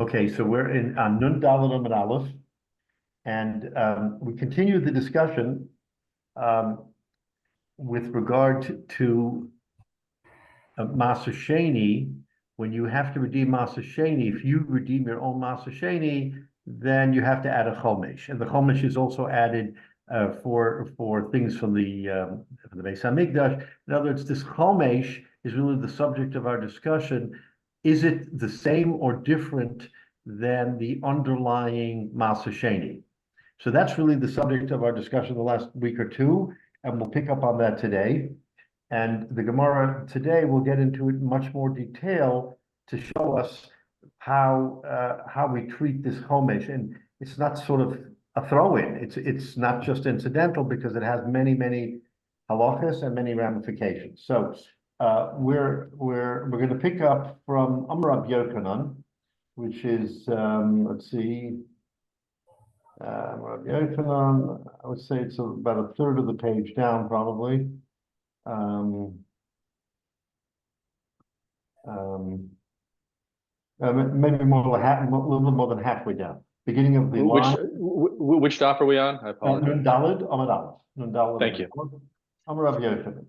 Okay, so we're in on Nun Dalet Amud Aleph, and we continue the discussion um, with regard to Masa Sheni. When you have to redeem Masa Sheni, if you redeem your own Masa Sheni, then you have to add a Chomesh, and the Chomesh is also added for things from the Beis Hamikdash. In other words, this Chomesh is really the subject of our discussion. Is it the same or different than the underlying Masa Sheni? So that's really the subject of our discussion the last week or two, and we'll pick up on that today. And the Gemara today will get into it in much more detail to show us how we treat this Chomesh. And it's not sort of a throw-in. It's not just incidental because it has many halachas and many ramifications. So we're going to pick up from Amar Rabbi Yochanan, which is let's see, Rabbi Yochanan. I would say it's about a third of the page down, probably. Um, maybe more like a little bit more than halfway down. Beginning of the line. Which daf are we on? I apologize. Nun Daled Amud Aleph. Nun Daled. Thank you. Amar Rabbi Yochanan.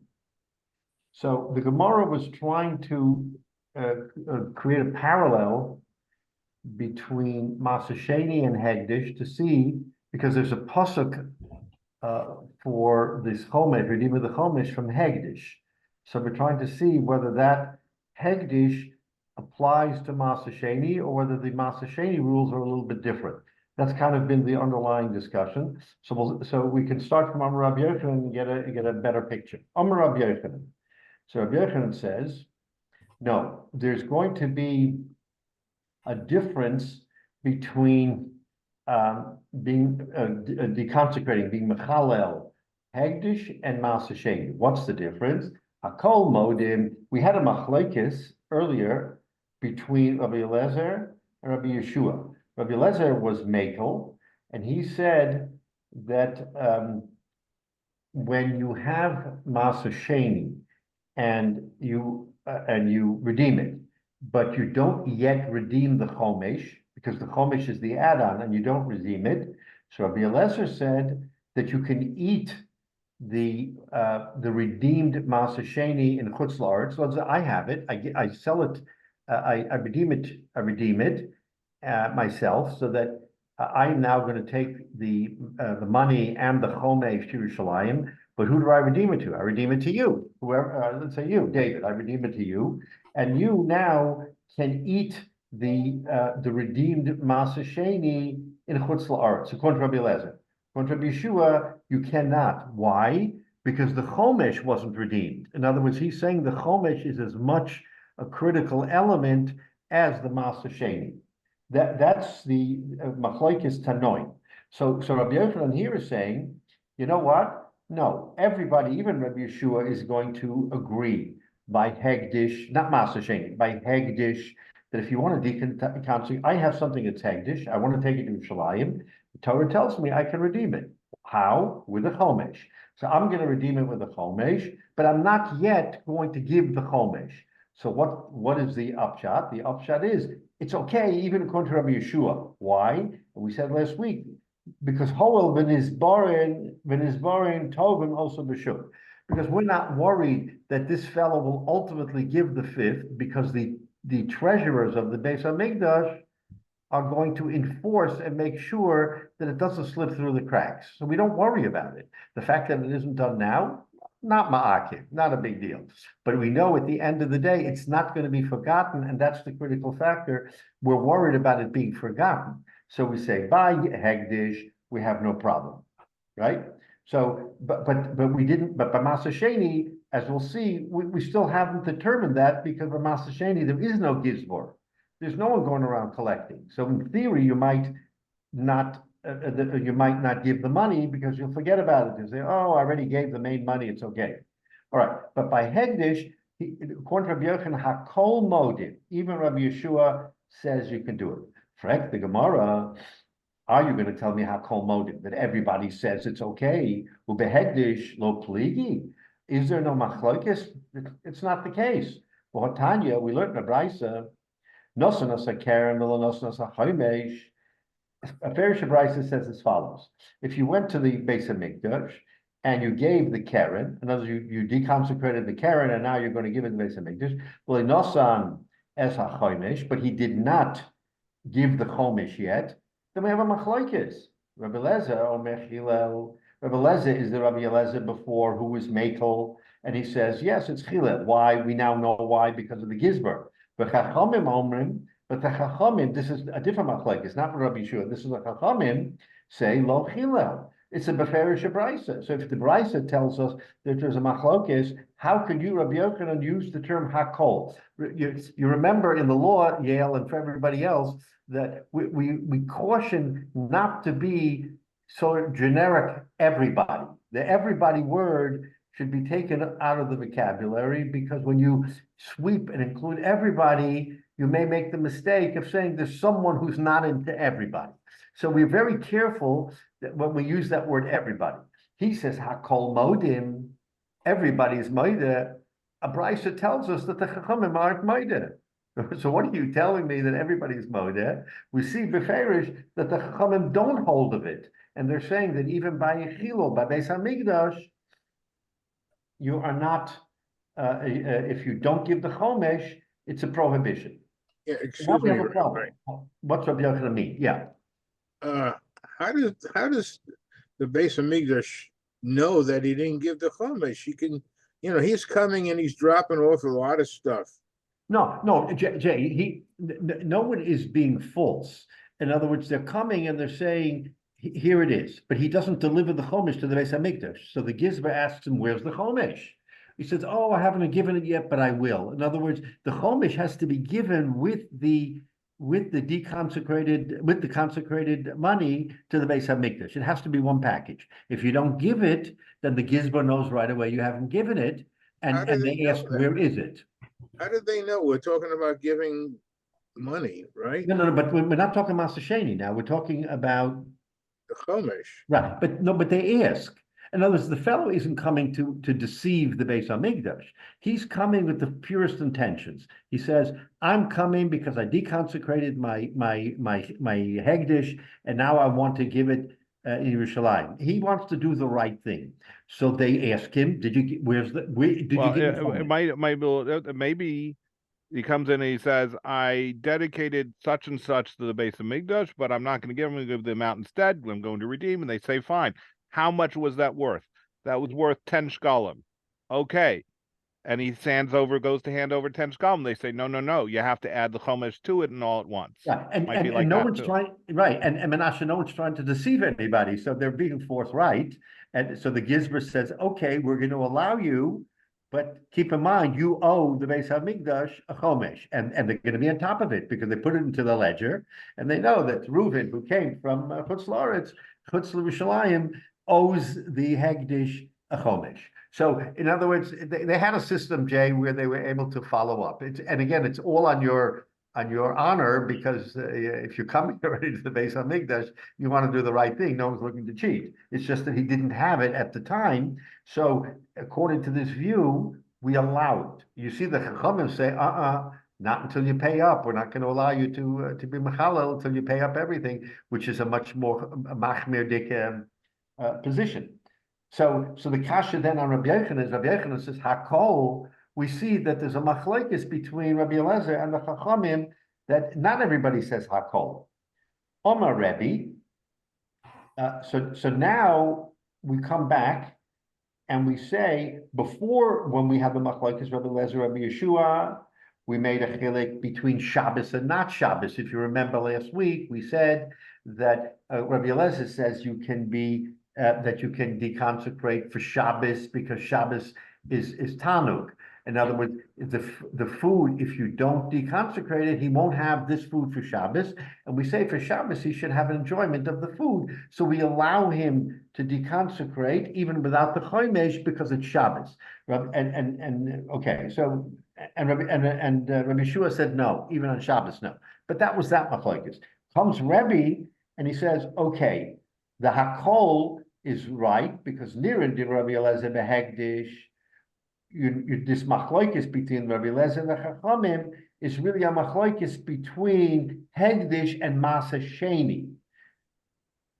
So the Gemara was trying to create a parallel between Masa Sheni and Hegdish to see, because there's a pasuk for this Chomesh, redeem of the Chomesh from Hegdish. So we're trying to see whether that Hegdish applies to Masa Sheni or whether the Masa Sheni rules are a little bit different. That's kind of been the underlying discussion. So we can start from Amar Rabbi Yochanan and get a better picture. Amar Rabbi Yochanan. So Rabbi Yochanan says, no, there's going to be a difference between being deconsecrating, being mechalel, hegdish, and Masa Sheni. What's the difference? Hakol modim. We had a machlekes earlier between Rabbi Eliezer and Rabbi Yeshua. Rabbi Eliezer was makel, and he said that when you have Masa Sheni and you redeem it, but you don't yet redeem the Chomesh, because the Chomesh is the add-on and you don't redeem it. So Rabbi Eliezer said that you can eat the redeemed Masa Sheni in Chutz La'aretz. So I have it, I sell it, I redeem it myself, so that I'm now going to take the money and the Chomesh to Yerushalayim. But who do I redeem it to? I redeem it to you. Whoever, let's say you, David. I redeem it to you, and you now can eat the redeemed Masa Sheni in Chutz La'aretz, according to Rabbi Eliezer. According to Rabbi Yeshua, you cannot. Why? Because the Chomesh wasn't redeemed. In other words, he's saying the Chomesh is as much a critical element as the Masa Sheni. That's the Machlokes Tanoim. So Rabbi Yochanan here is saying, you know what? No, everybody, even Rabbi Yeshua, is going to agree by Hegdish, not Masa Sheni, by Hegdish, that if you want to deconsecrate, I have something that's Hegdish, I want to take it to Yerushalayim. The Torah tells me I can redeem it. How? With a Chomesh. So I'm going to redeem it with a Chomesh, but I'm not yet going to give the Chomesh. So what is the upshot? The upshot is it's okay, even according to Rabbi Yeshua. Why? We said last week, because Hoel v'nizbarin tovim also b'shur. Because we're not worried that this fellow will ultimately give the fifth, because the treasurers of the Beis Hamikdash are going to enforce and make sure that it doesn't slip through the cracks. So we don't worry about it. The fact that it isn't done now, not ma'akiv, not a big deal. But we know at the end of the day, it's not going to be forgotten, and that's the critical factor. We're worried about it being forgotten. So we say, by Hegdish, we have no problem, right? So, but we didn't, but by Masa Sheni, as we'll see, we still haven't determined that, because by Masa Sheni, there is no gizbor. There's no one going around collecting. So in theory, you might not give the money because you'll forget about it. You say, oh, I already gave the main money, it's okay. All right, but by Hegdish, according to Rabbi Yochanan, Hakol Modim, even Rabbi Yeshua says you can do it. Frank, the Gemara, are you going to tell me Hakol Modim, that everybody says it's okay? Ubehegdish lo pligi. Is there no machlokes? It's not the case. Well, Tanya, we learned in the Brisa Nosa nosa keren, v'lo nosa nosa chomesh. A Farish Brisa says as follows: if you went to the Beis Hamikdash and you gave the keren, in other words, you deconsecrated the keren, and now you're going to give it to the Beis Hamikdash. Well, nosan es hachomesh, but he did not give the chomesh yet. Then we have a machlokes. Rabbi Lezer or Mechilel. Rabbi Lezer is the Rabbi Eliezer before who was Mekel, and he says yes, it's Chilel. Why? We now know why, because of the Gizber. But Chachamim Omrim. But the Chachamim, this is a different machlek. It's not Rabbi Shiur. This is a Chachamim say lo chilel. It's a beferish brisa. So if the brisa tells us that there's a machlokes, how could you, Rabbi Yochanan, use the term hakol? You remember in the law, Yale, and for everybody else, that we caution not to be so generic everybody. The everybody word should be taken out of the vocabulary, because when you sweep and include everybody, you may make the mistake of saying there's someone who's not into everybody. So we're very careful that when we use that word everybody. He says hakol modim, everybody's moide. A brisa tells us that the chachamim aren't moide. So what are you telling me that everybody's moide? We see beferish that the chachamim don't hold of it, and they're saying that even by Yechilo, by Beis Hamikdash, you are not. If you don't give the chomesh, it's a prohibition. Yeah, Now excuse we me, have a problem. What's Rabbi Yochanan mean? Yeah. how does the Beis Hamikdash know that he didn't give the Chumash? He can, he's coming and he's dropping off a lot of stuff. No, Jay, no one is being false. In other words, they're coming and they're saying, here it is, but he doesn't deliver the Chumash to the Beis Hamikdash. So the Gizber asks him, where's the Chumash? He says, oh, I haven't given it yet, but I will. In other words, the Chumash has to be given with the consecrated money to the Beis Hamikdash. It has to be one package. If you don't give it, then the Gizber knows right away you haven't given it, and they ask, where is it? How did they know? We're talking about giving money, right? No, but we're not talking Master Sheni now. We're talking about The Chumash. right, but they ask. In other words, the fellow isn't coming to deceive the Beis Hamikdash. He's coming with the purest intentions. He says, "I'm coming because I deconsecrated my hegdish, and now I want to give it in Yerushalayim." He wants to do the right thing. So they ask him, "Did you get? Did you get?" It might be, maybe he comes in and he says, "I dedicated such and such to the Beis Hamikdash, but I'm not going to give them. I'm going to give the amount instead. I'm going to redeem." And they say, "Fine." How much was that worth? That was worth 10 shkalim. Okay. And he goes to hand over 10 shkalim. They say, no. You have to add the chomesh to it and all at once. Yeah, and no one's trying, right? And Menashe, no one's trying to deceive anybody. So they're being forthright. And so the Gizber says, okay, we're going to allow you, but keep in mind, you owe the Beis Hamikdash a chomesh, and they're going to be on top of it because they put it into the ledger, and they know that Reuven, who came from Chutz La'aretz, Chutz L'Yerushalayim, owes the Hegdish a chomesh. So, in other words, they had a system, Jay, where they were able to follow up. And again, it's all on your honor, because if you're coming already to the Beis Hamikdash, you want to do the right thing. No one's looking to cheat. It's just that he didn't have it at the time. So, according to this view, we allow it. You see the Chachamim say, not until you pay up. We're not going to allow you to be mechalel until you pay up everything, which is a much more machmir position. So the kasha then on Rabbi Yochanan says hakol. We see that there's a machlokes between Rabbi Eliezer and the Chachamim, that not everybody says hakol. Omar Rebbe. So now we come back and we say, before, when we have the machlokes Rabbi Eliezer, Rabbi Yeshua, we made a chilik between Shabbos and not Shabbos. If you remember last week, we said that Rabbi Eliezer says you can deconsecrate for Shabbos because Shabbos is Tanuk. In other words, the food, if you don't deconsecrate it, he won't have this food for Shabbos. And we say for Shabbos, he should have enjoyment of the food. So we allow him to deconsecrate even without the chomesh because it's Shabbos. Okay, so Rabbi Shua said no, even on Shabbos, no. But that was that machlokes. Comes Rebbe and he says, okay, the hakol is right because Nirin did Rabbi Eliezer behegdish. This machlokes between Rabbi Eliezer and the Chachamim is really a machlokes between Hegdish and Masa Sheni.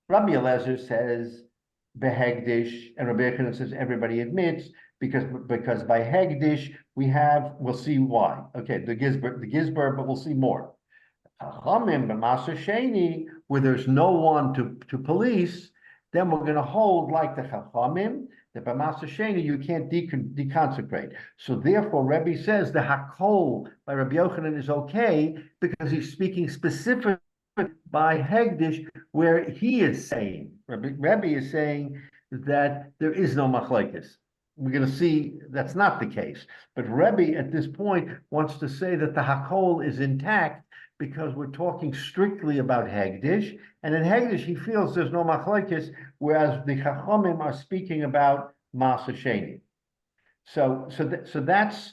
Rabbi Eliezer says behegdish, and Rabbi Yochanan says everybody admits because by hegdish we'll see why. Okay, the gizber, but we'll see more. Chachamim b'masa sheni, where there's no one to police, then we're going to hold like the Chachamim that b'masa sheni you can't deconsecrate. So therefore, Rebbe says the hakol by Rabbi Yochanan is okay because he's speaking specifically by Hegdish, where he is saying, Rebbe is saying that there is no machlekes. We're going to see that's not the case. But Rebbe at this point wants to say that the hakol is intact because we're talking strictly about Hegdish, and in Hegdish he feels there's no machlekes, whereas the Chachamim are speaking about Masa Sheni. So that's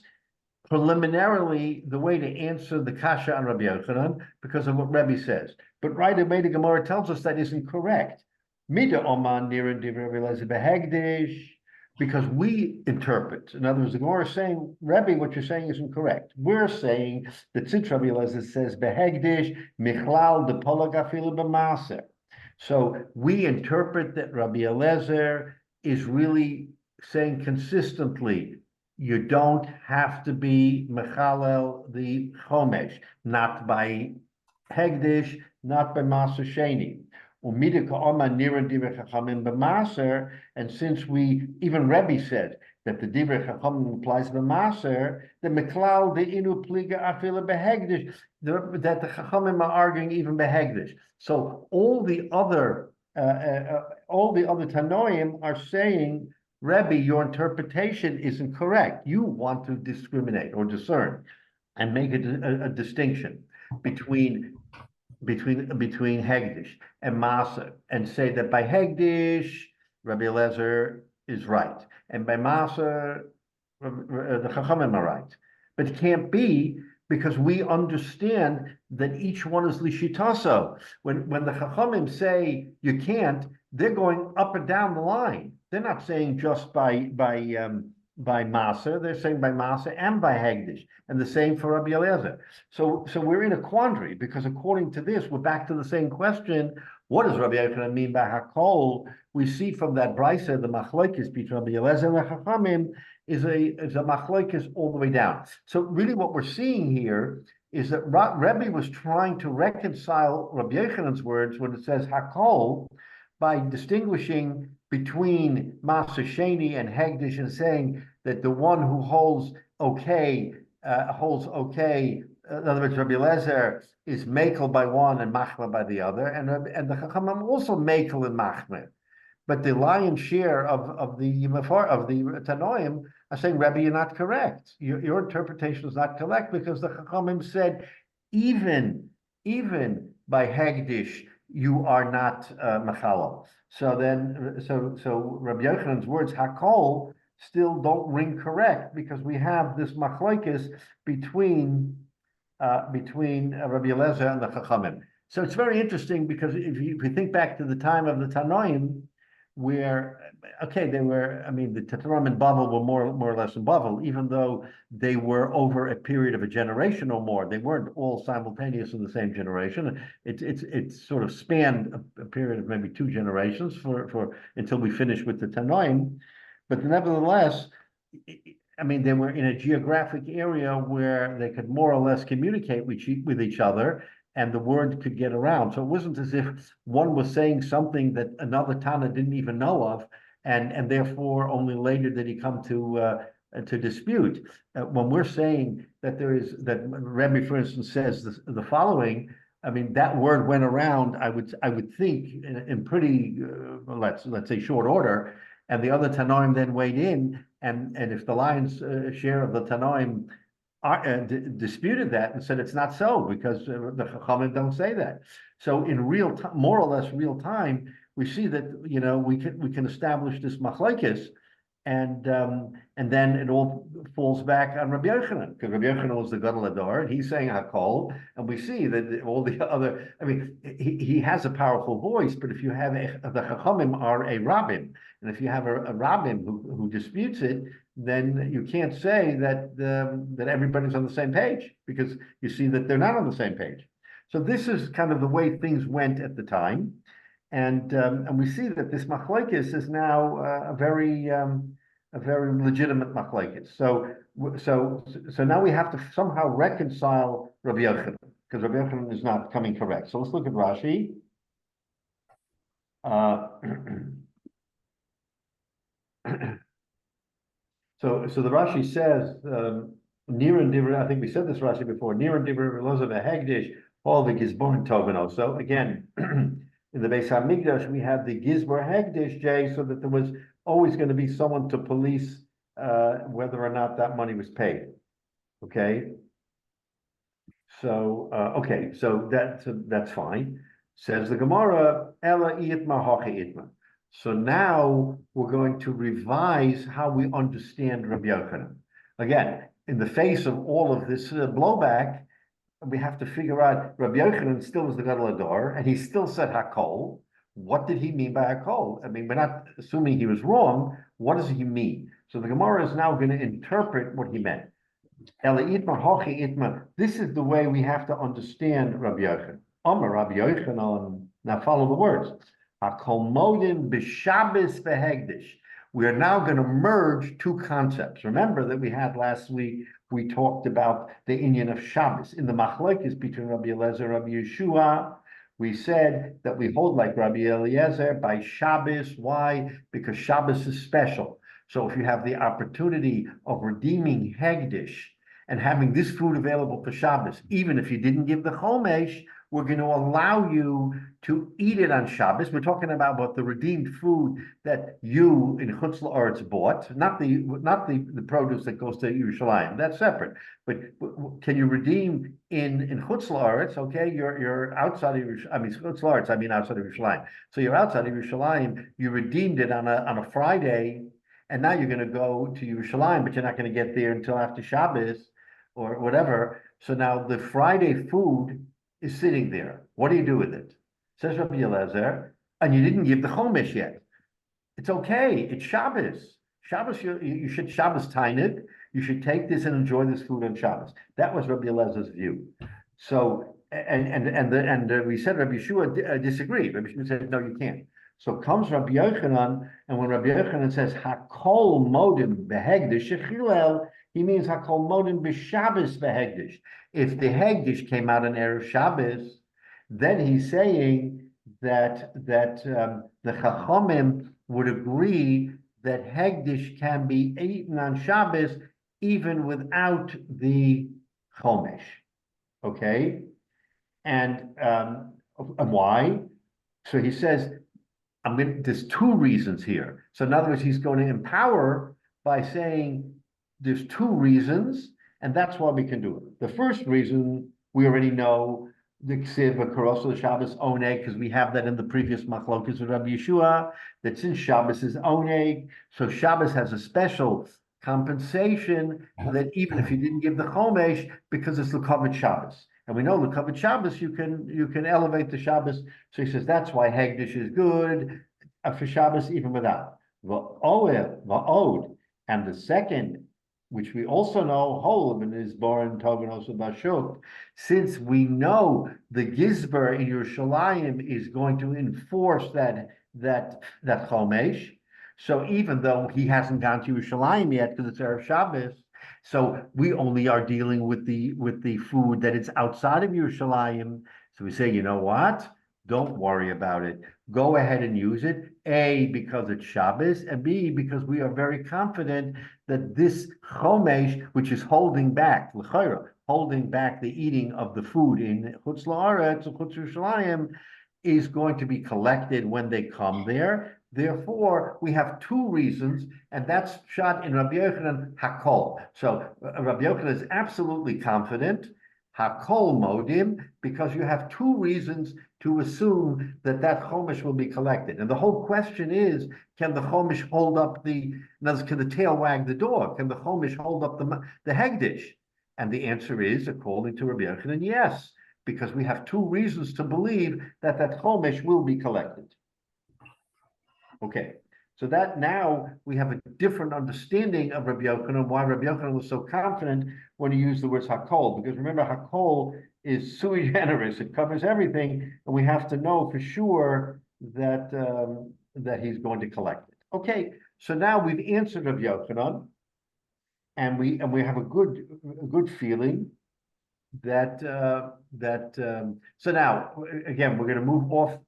preliminarily the way to answer the kasha on Rabbi Yochanan because of what Rebbe says. But right away the Gemara tells us that isn't correct. Mida oman nirin divrei Rabbi Eliezer behegdish, because we interpret. In other words, the Gemara is saying, Rebbe, what you're saying isn't correct. We're saying that since Rabbi Eliezer says behegdish michlal de polag afilu b'maser, so we interpret that Rabbi Eliezer is really saying consistently, you don't have to be mechalel the chomesh, not by hegdish, not by maser sheni. And since even Rebbe said that the divrei chachamim applies to maser, the meklal the inu pliga afila behegdish, that the chachamim are arguing even behegdish. So all the other tanoim are saying, Rebbe, your interpretation isn't correct. You want to discriminate or discern and make a distinction between Hegdish and Masa, and say that by Hegdish, Rabbi Eliezer is right, and by Masa, the Chachamim are right. But it can't be, because we understand that each one is lishitaso. When the Chachamim say you can't, they're going up and down the line. They're not saying just by Masa, they're saying by Masa and by Hegdish, and the same for Rabbi Eliezer. So we're in a quandary, because according to this, we're back to the same question. What does Rabbi Yochanan mean by hakol? We see from that brisa the machlokes between Rabbi Eliezer and the Chachamim is a machlokes all the way down. So really what we're seeing here is that Rebbe was trying to reconcile Rabbi Yochanan's words when it says hakol by distinguishing between Masa Sheni and Hegdish and saying that the one who holds okay. In other words, Rabbi Eliezer is mekel by one and machmer by the other, and the Chachamim also mekel and machmer. But the lion's share of the Tanoim are saying, Rebbe, you're not correct. Your interpretation is not correct, because the Chachamim said even by Hegdish you are not machalo. So Rabbi Yochanan's words hakol still don't ring correct, because we have this machlokes between Rabbi Eliezer and the Chachamim. So it's very interesting, because if you think back to the time of the Tanoim, where the Tanoim and Bavel were more or less in Bavel, even though they were over a period of a generation or more. They weren't all simultaneous in the same generation. It sort of spanned a period of maybe 2 generations for until we finish with the Tanoim. But nevertheless, they were in a geographic area where they could more or less communicate with each other, and the word could get around. So it wasn't as if one was saying something that another Tana didn't even know of, and therefore only later did he come to dispute. When we're saying that that Rebbe, for instance, says the following, that word went around, I would think in pretty let's say short order, and the other Tanoim then weighed in, and if the lion's share of the Tanoim disputed that and said it's not so, because the Chachamim don't say that. So in real time, more or less real time, we see that we can establish this machlokes and then it all falls back on Rabbi Yochanan, because Rabbi Yochanan was the Gadol Hador, and he's saying Hakol, and we see that all the other, I mean, he has a powerful voice, but if you have the Chachamim are a Rabbim, and if you have a Rabbim who disputes it, then you can't say that that everybody's on the same page, because you see that they're not on the same page. So this is kind of the way things went at the time. And we see that this machlokes is now a very legitimate machlokes. So now we have to somehow reconcile Rabbi Yochanan, because Rabbi Yochanan is not coming correct. So let's look at Rashi. So the Rashi says Niran Divra. I think we said this Rashi before. Niran Divra Elazar Hegdish all the Gizbor Tovino. So again. In the Beis Hamikdash, we had the Gizbor Hegdish, Jay, so that there was always going to be someone to police whether or not that money was paid. Okay. So that's fine. Says the Gemara, Ella Itma Hachi Itma. So now we're going to revise how we understand Rabbi Yochanan. Again, in the face of all of this blowback, we have to figure out, Rabbi Yochanan still was the Gadol Hador, and he still said Hakol. What did he mean by Hakol? I mean, we're not assuming he was wrong. What does he mean? So the Gemara is now going to interpret what he meant. This is the way we have to understand Rabbi Yochanan. Amar Rabbi Yochanan. Now follow the words. Hakol modim b'Shabbos v'hegdish. We are now going to merge two concepts. Remember that we had last week, we talked about the inyan of Shabbos. In the machlokes between Rabbi Eliezer and Rabbi Yeshua, we said that we hold like Rabbi Eliezer by Shabbos. Why? Because Shabbos is special. So if you have the opportunity of redeeming Hegdish and having this food available for Shabbos, even if you didn't give the Chomesh, we're going to allow you to eat it on Shabbos. We're talking about the redeemed food that you in Chutz La'aretz bought, not the produce that goes to Yerushalayim. That's separate. But can you redeem in Chutz La'aretz? Okay, you're outside of Yerushalayim. I mean Chutz La'aretz. I mean outside of Yerushalayim. So you're outside of Yerushalayim. You redeemed it on a Friday, and now you're going to go to Yerushalayim, but you're not going to get there until after Shabbos or whatever. So now the Friday food is sitting there. What do you do with it? Says Rabbi Eliezer, and you didn't give the Chomesh yet. It's okay. It's Shabbos. Shabbos, you should Shabbos Tainid. You should take this and enjoy this food on Shabbos. That was Rabbi Eliezer's view. So, and we said Rabbi Yeshua disagreed. Rabbi Yeshua said, no, you can't. So comes Rabbi Yochanan, and when Rabbi Yochanan says Hakol modim behegdish shechilel, he means Hakol modim b'Shabbos behegdish. If the Hegdish came out on Erev Shabbos, then he's saying that the Chachamim would agree that Hegdish can be eaten on Shabbos even without the Chomesh. Okay, and why? So he says, there's two reasons here. So in other words, he's going to empower by saying there's two reasons. And that's why we can do it. The first reason, we already know the Ksiv Karoso Shabbos Oneg, because we have that in the previous machlokes with Rabbi Yeshua, that since Shabbos is Oneg, so Shabbos has a special compensation that even if you didn't give the Chomesh, because it's L'Kavod Shabbos. And we know L'Kavod Shabbos, you can elevate the Shabbos. So he says that's why Hegdish is good for Shabbos even without. Va'od. And the second, which we also know, Holman is born Toganos Bashuk. Since we know the Gizber in Yerushalayim is going to enforce that Chomesh, so even though he hasn't gone to Yerushalayim yet because it's Erev Shabbos, so we only are dealing with the food that is outside of Yerushalayim. So we say, you know what? Don't worry about it. Go ahead and use it. A, because it's Shabbos, and B, because we are very confident that this Chomesh, which is holding back the eating of the food in Chutz La'aretz or Chutz Yerushalayim, is going to be collected when they come there. Therefore, we have two reasons, and that's shot in Rabbi Yochanan Hakol. So Rabbi Yochanan is absolutely confident Hakol modim, because you have two reasons to assume that that chomesh will be collected. And the whole question is, can the chomesh hold up can the tail wag the dog? Can the chomesh hold up the hegdish? And the answer is, according to Rabbi Yochanan, yes, because we have two reasons to believe that that chomesh will be collected. Okay, so that now we have a different understanding of Rabbi Yochanan, why Rabbi Yochanan was so confident when he used the words hakol, because remember, hakol is sui generis, it covers everything, and we have to know for sure that that he's going to collect it. Okay, so now we've answered Rabbi Yochanan, and we have a good feeling that so now again we're going to move off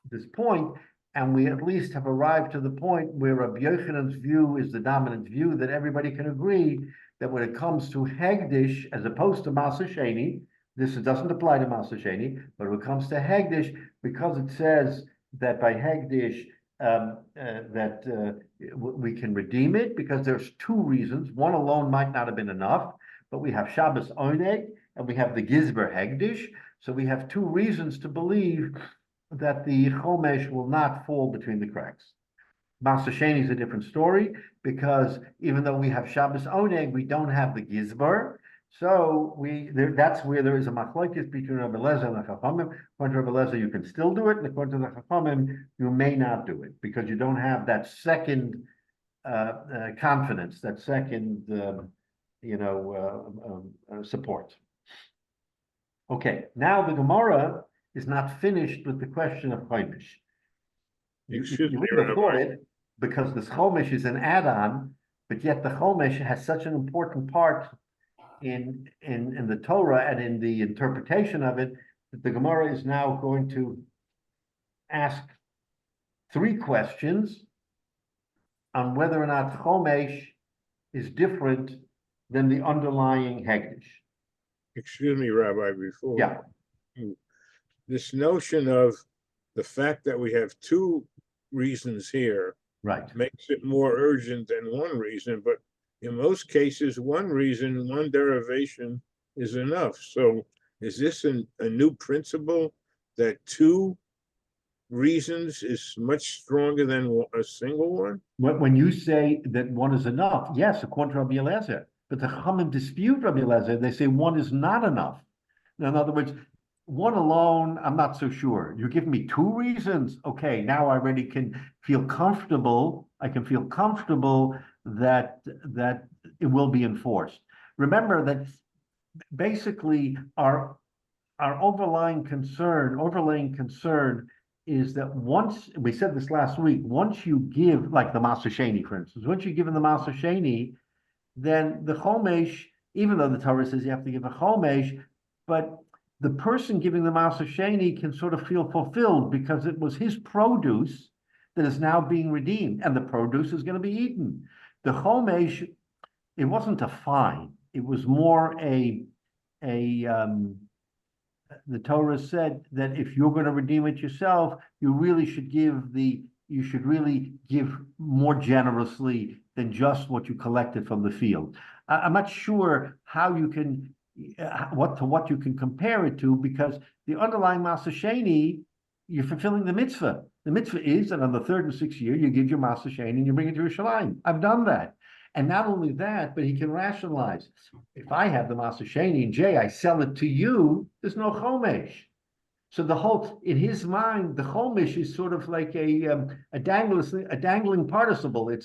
this point, and we at least have arrived to the point where Rabbi Yochanan's view is the dominant view, that everybody can agree that when it comes to Hegdish, as opposed to Masa Sheni, this doesn't apply to Masa Sheni, but when it comes to Hegdish, because it says that by Hegdish we can redeem it, because there's two reasons. One alone might not have been enough, but we have Shabbos Oneg, and we have the Gizber Hegdish, so we have two reasons to believe that the chomesh will not fall between the cracks. Masa Sheni is a different story, because even though we have Shabbos Oneg, we don't have the Gizbar. So that's where there is a machlokes between Rabbi Eliezer and the Chachamim. According to Rabbi Eliezer, you can still do it, and according to the Chachamim, you may not do it, because you don't have that second confidence, that second support. Okay, now the Gemara is not finished with the question of chomesh. Excuse me, would have thought Rabbi. it, because this chomesh is an add-on, but yet the chomesh has such an important part in the Torah and in the interpretation of it, that the Gemara is now going to ask three questions on whether or not chomesh is different than the underlying hegdish. Excuse me, Rabbi, before. Yeah. This notion of the fact that we have two reasons here Right. makes it more urgent than one reason, but in most cases, one reason, one derivation is enough. So is this a new principle that two reasons is much stronger than a single one? When you say that one is enough, yes, according to Rabbi Eliezer, but the Chachamim dispute Rabbi Eliezer. They say one is not enough. Now, in other words, one alone, I'm not so sure. You give me two reasons, okay, now I already can feel comfortable. I can feel comfortable that it will be enforced. Remember that basically our overlaying concern is that once, we said this last week, once you give, like the Masa Sheni, for instance, once you give in the Masa Sheni, then the chomesh, even though the Torah says you have to give a chomesh, but the person giving the Masa Sheni can sort of feel fulfilled, because it was his produce that is now being redeemed, and the produce is going to be eaten. The chomesh, it wasn't a fine; it was more the Torah said that if you're going to redeem it yourself, you really should give more generously than just what you collected from the field. I'm not sure how you can what you can compare it to, because the underlying Masa Sheni, you're fulfilling the mitzvah. The mitzvah is that on the third and sixth year, you give your Masa Sheni and you bring it to Yerushalayim. I've done that. And not only that, but he can rationalize. If I have the Masa Sheni and Jay, I sell it to you, there's no chomesh. So in his mind, the chomesh is sort of like a dangling participle.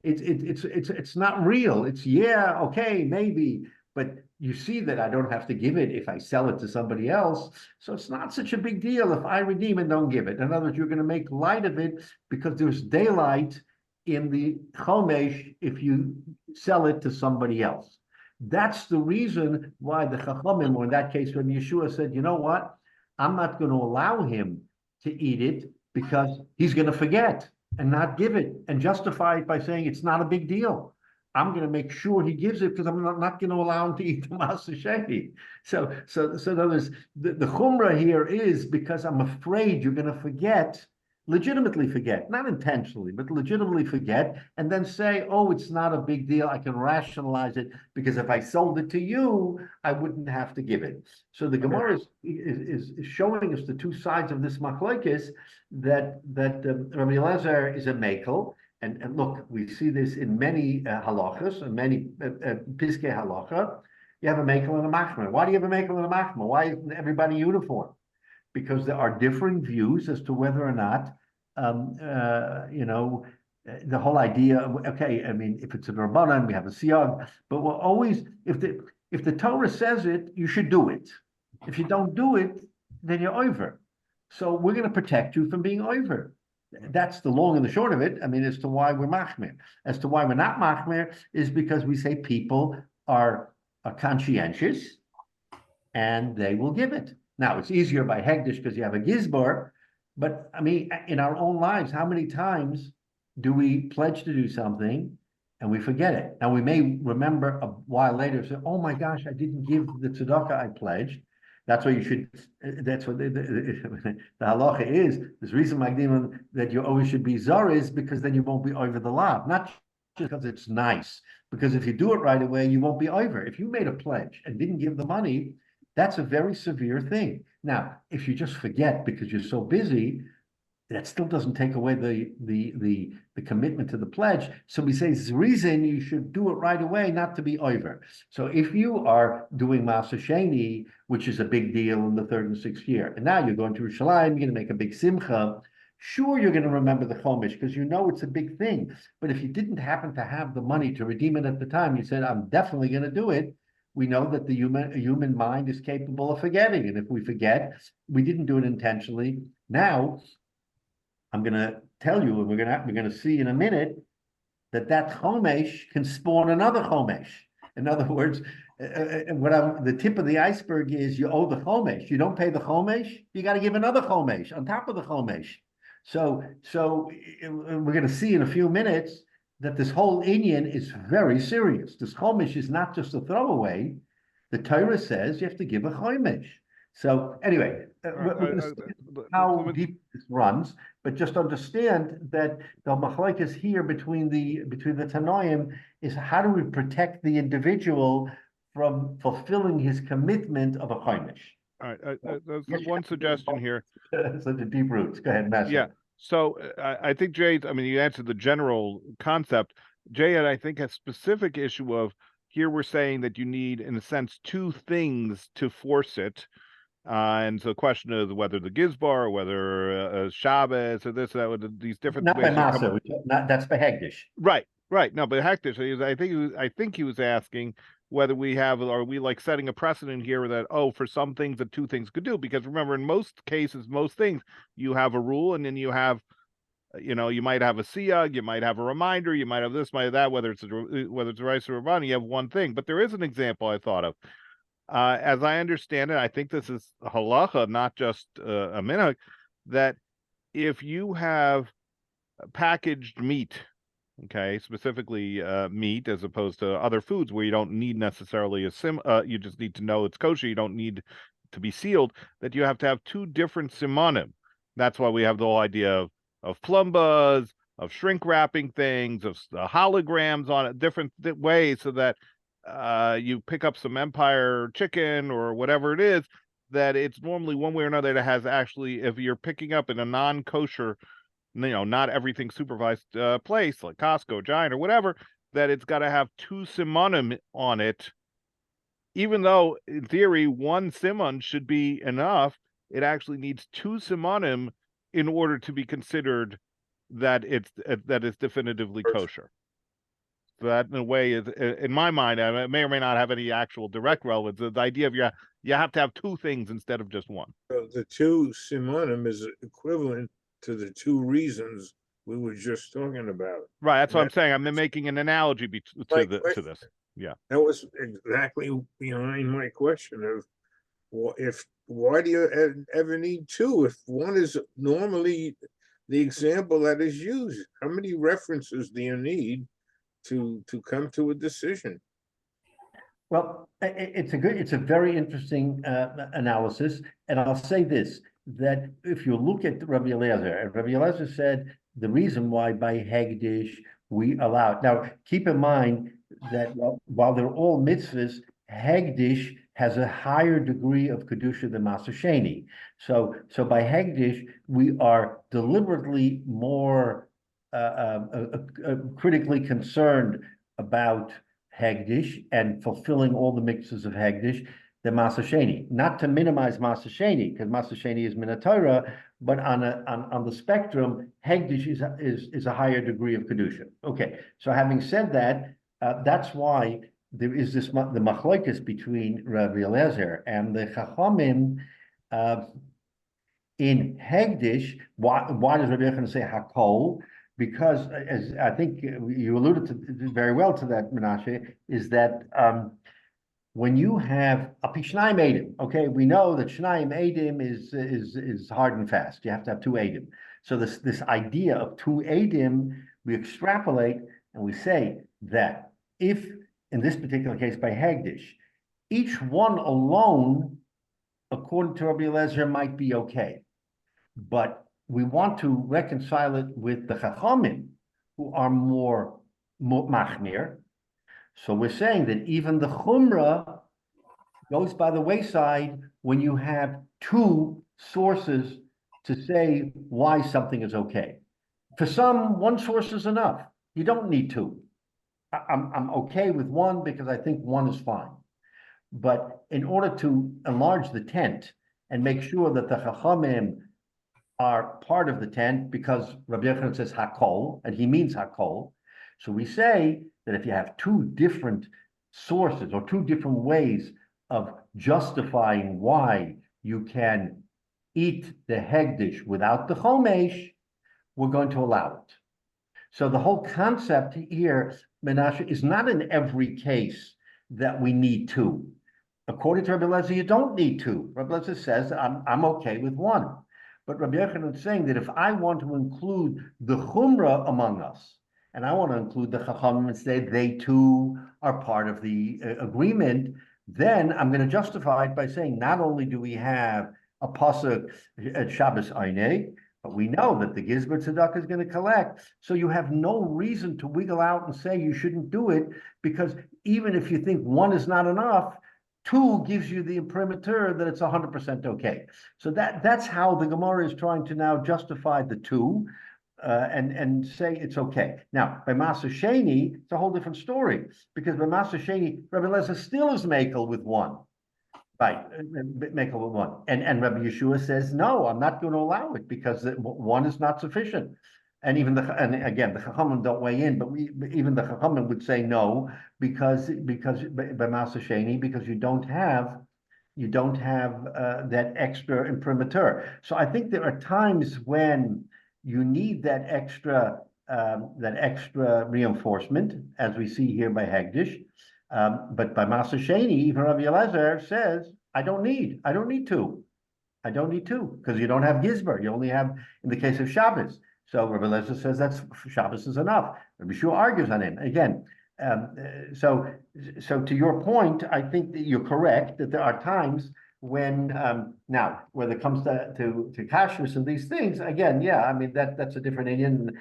It's not real. It's, yeah, okay, maybe, but you see that I don't have to give it if I sell it to somebody else. So it's not such a big deal if I redeem and don't give it. In other words, you're going to make light of it because there's daylight in the chomesh if you sell it to somebody else. That's the reason why the Chachamim, or in that case, when Yeshua said, you know what, I'm not going to allow him to eat it because he's going to forget and not give it and justify it by saying it's not a big deal. I'm going to make sure he gives it because I'm not going to allow him to eat the Masa Sheni. So in other words, the chumrah here is because I'm afraid you're going to forget legitimately forget, not intentionally, but legitimately forget, and then say, oh, it's not a big deal. I can rationalize it because if I sold it to you, I wouldn't have to give it. So the Gemara is showing us the two sides of this machlokes, that Rabbi Elazar is a mekel. And look, we see this in many halachas and many piskei halacha. You have a mekel and a machmer. Why do you have a mekel and a machmer? Why isn't everybody uniform? Because there are differing views as to whether or not, the whole idea of, okay, I mean, if it's a Rabbanan, we have a siyag, but we're always, if the Torah says it, you should do it. If you don't do it, then you're over. So we're going to protect you from being over. That's the long and the short of it. I mean, as to why we're machmir. As to why we're not machmir is because we say people are conscientious and they will give it. Now, it's easier by Hegdish because you have a gizbar, but I mean, in our own lives, how many times do we pledge to do something and we forget it? Now, we may remember a while later, say, oh my gosh, I didn't give the tzedakah I pledged. That's what you should, that's what the halacha is. There's reason, Magdim, that you always should be zar is because then you won't be over the lav, not just because it's nice, because if you do it right away, you won't be over. If you made a pledge and didn't give the money, that's a very severe thing. Now, if you just forget because you're so busy, that still doesn't take away the commitment to the pledge. So we say it's the reason you should do it right away, not to be over. So if you are doing Masa Sheni, which is a big deal in the 3rd and 6th year, and now you're going to Yerushalayim, you're going to make a big simcha, sure, you're going to remember the Chomish because you know it's a big thing. But if you didn't happen to have the money to redeem it at the time, you said, I'm definitely going to do it. We know that the human mind is capable of forgetting. And if we forget, we didn't do it intentionally. Now, I'm going to tell you, and we're going to see in a minute, that chomesh can spawn another chomesh. In other words, the tip of the iceberg is you owe the chomesh. You don't pay the chomesh, you got to give another chomesh on top of the chomesh. So we're going to see in a few minutes that this whole inyan is very serious. This chomesh is not just a throwaway. The Torah says you have to give a chomesh. So anyway, we're going to see how deep this runs, but just understand that the machlokes here between the Tanoim is how do we protect the individual from fulfilling his commitment of a chomesh. All right, there's one suggestion here. Such a deep roots. Go ahead, Master. Yeah. So I think Jay, I mean, you answered the general concept. Jay, I think a specific issue of here we're saying that you need, in a sense, two things to force it. And so the question is whether the Gizbar or whether Shabbos or this, that, these different not ways. by Masa, that's by Hegdish. Right. No, but Hektish, I think he was asking whether are we like setting a precedent here that, for some things that two things could do? Because remember, in most cases, most things, you have a rule and then you have, you might have a siyag, you might have a reminder, you might have this, might have that, whether it's a rice or Ravani, you have one thing. But there is an example I thought of. As I understand it, I think this is halacha, not just a minhag, that if you have packaged meat, okay, specifically meat, as opposed to other foods where you don't need necessarily you just need to know it's kosher, you don't need to be sealed, that you have to have two different simanim. That's why we have the whole idea of plumbas, of shrink wrapping things, of holograms on it, different ways, so that you pick up some Empire chicken or whatever it is, that it's normally one way or another that has actually, if you're picking up in a non-kosher, not everything supervised place like Costco, Giant, or whatever, that it's got to have two simanim on it. Even though in theory one siman should be enough, it actually needs two simanim in order to be considered that it's definitively kosher. So that, in a way, is, in my mind, it may or may not have any actual direct relevance. The idea of you have to have two things instead of just one. So the two simonim is equivalent to the two reasons we were just talking about. Right, that's what I'm saying. I'm making an analogy to this. Yeah, that was exactly behind my question of why do you ever need two if one is normally the example that is used? How many references do you need to come to a decision? Well, it's a very interesting analysis, and I'll say this: that if you look at Rabbi Eliezer, and Rabbi Eliezer said the reason why by Hegdish we allow. Now, keep in mind that while they're all mitzvahs, Hegdish has a higher degree of kedusha than Maser Sheni. So by Hegdish we are deliberately more critically concerned about Hegdish and fulfilling all the mixes of Hegdish than Maser Sheni. Not to minimize Maser Sheni, because Maser Sheni is Min HaTorah, but on the spectrum, Hegdish is a higher degree of kedusha. Okay, so having said that, that's why there is the machlokes between Rabbi Eliezer and the Chachamim in Hegdish. Why does Rabbi Yochanan say Hakol? Because, as I think you alluded to very well to that, Menashe, is that when you have a Pishnayim Edim, okay, we know that Shnayim Edim is hard and fast. You have to have two Edim. So this idea of two Edim, we extrapolate and we say that if, in this particular case by Hegdish, each one alone, according to Rabbi Eliezer, might be okay. But we want to reconcile it with the Chachamim, who are more machmir. So we're saying that even the Chumrah goes by the wayside when you have two sources to say why something is okay. For some, one source is enough. You don't need two. I'm okay with one because I think one is fine. But in order to enlarge the tent and make sure that the Chachamim are part of the tent, because Rabbi Yochanan says Hakol, and he means Hakol, so we say that if you have two different sources or two different ways of justifying why you can eat the Hegdish without the Chomesh, we're going to allow it. So the whole concept here, Menashe, is not in every case that we need two. According to Rabbi Eliezer, you don't need two. Rabbi Eliezer says, I'm okay with one. But Rabbi Yochanan is saying that if I want to include the Chumrah among us, and I want to include the Chachamim and say they too are part of the agreement, then I'm going to justify it by saying not only do we have a pasuk at Shabbos Einei, but we know that the Gizber Tzedakah is going to collect. So you have no reason to wiggle out and say you shouldn't do it, because even if you think one is not enough, two gives you the imprimatur that it's 100% okay. So that's how the Gemara is trying to now justify the two and say it's okay. Now, by Maser Sheni, it's a whole different story, because by Maser Sheni, Rabbi Eliezer still is makel with one. Right, makel with one. And Rabbi Yeshua says, no, I'm not going to allow it because one is not sufficient. And even and again, the Chachamim don't weigh in, but even the Chachamim would say no, because by Maser Sheni, because you don't have that extra imprimatur. So I think there are times when you need that extra reinforcement, as we see here by Hegdish. But by Maser Sheni, even Rabbi Eliezer says, I don't need two. I don't need two, because you don't have Gizber. You only have, in the case of Shabbos. So Rabbi Eliezer says that's Shabbos is enough. Rabbi Yeshua argues on him again. So to your point, I think that you're correct that there are times when now when it comes to kashrus and these things, again, yeah, I mean that's a different Indian.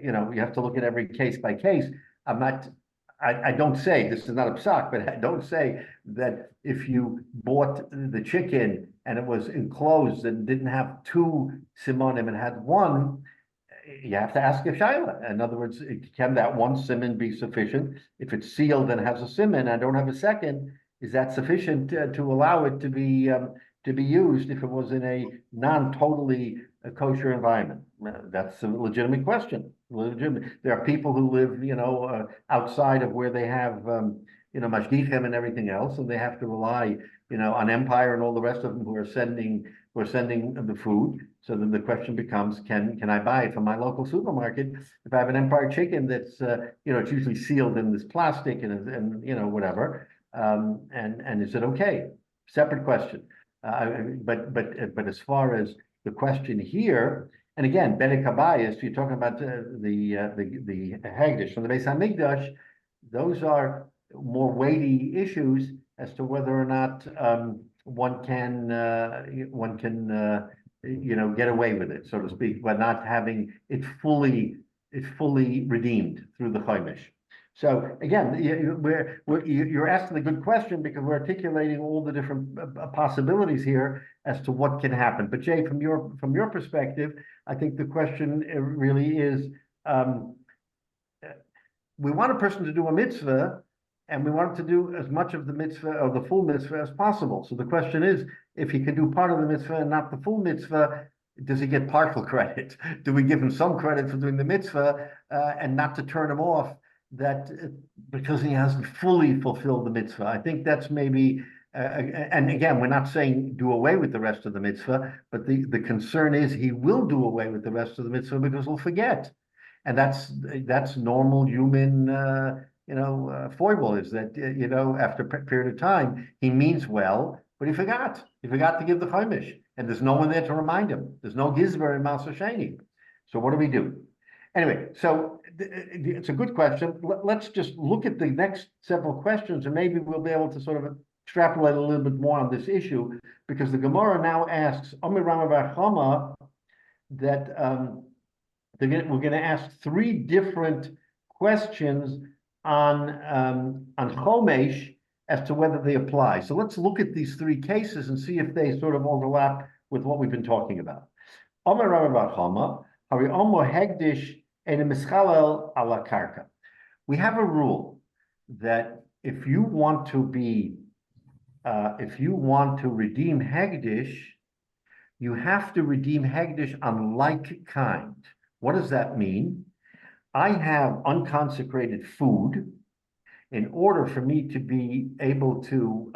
You know, you have to look at every case by case. I don't say, this is not a psak, but I don't say that if you bought the chicken and it was enclosed and didn't have two simonim and had one, you have to ask a shaila. In other words, can that one simon be sufficient? If it's sealed and has a simon, I don't have a second, is that sufficient to allow it to be used if it was in a non-totally kosher environment? That's a legitimate question. There are people who live, outside of where they have, mashgichim and everything else, and they have to rely, on Empire and all the rest of them who are sending the food. So then the question becomes, can I buy it from my local supermarket if I have an Empire chicken that's, it's usually sealed in this plastic and whatever, and is it okay? Separate question. But as far as the question here, and again, Bedek Habayis, you're talking about the Hagdish from the Beis Hamikdash, those are more weighty issues as to whether or not one can get away with it, so to speak, by not having it fully redeemed through the Chaimish. So again, you're asking a good question because we're articulating all the different possibilities here as to what can happen. But Jay, from your perspective, I think the question really is, we want a person to do a mitzvah, and we want to do as much of the mitzvah or the full mitzvah as possible. So the question is, if he can do part of the mitzvah and not the full mitzvah, does he get partial credit? Do we give him some credit for doing the mitzvah and not to turn him off because he hasn't fully fulfilled the mitzvah? I think that's maybe, and again, we're not saying do away with the rest of the mitzvah, but the concern is he will do away with the rest of the mitzvah because he'll forget. And that's normal human foible, is that, after a period of time, he means well, but he forgot. He forgot to give the chaimish, and there's no one there to remind him. There's no gizber in Maser Sheni. So what do we do? Anyway, so it's a good question. Let's just look at the next several questions, and maybe we'll be able to sort of extrapolate a little bit more on this issue, because the Gemara now asks, Omer Rama Bar Chama, that we're going to ask three different questions on Chomesh as to whether they apply. So let's look at these three cases and see if they sort of overlap with what we've been talking about. Omer Rama Bar Chama, Hari Omo Hegdish and Mischalel ala Karka. We have a rule that if you want to redeem Hegdish, you have to redeem Hegdish on like kind. What does that mean? I have unconsecrated food. In order for me to be able to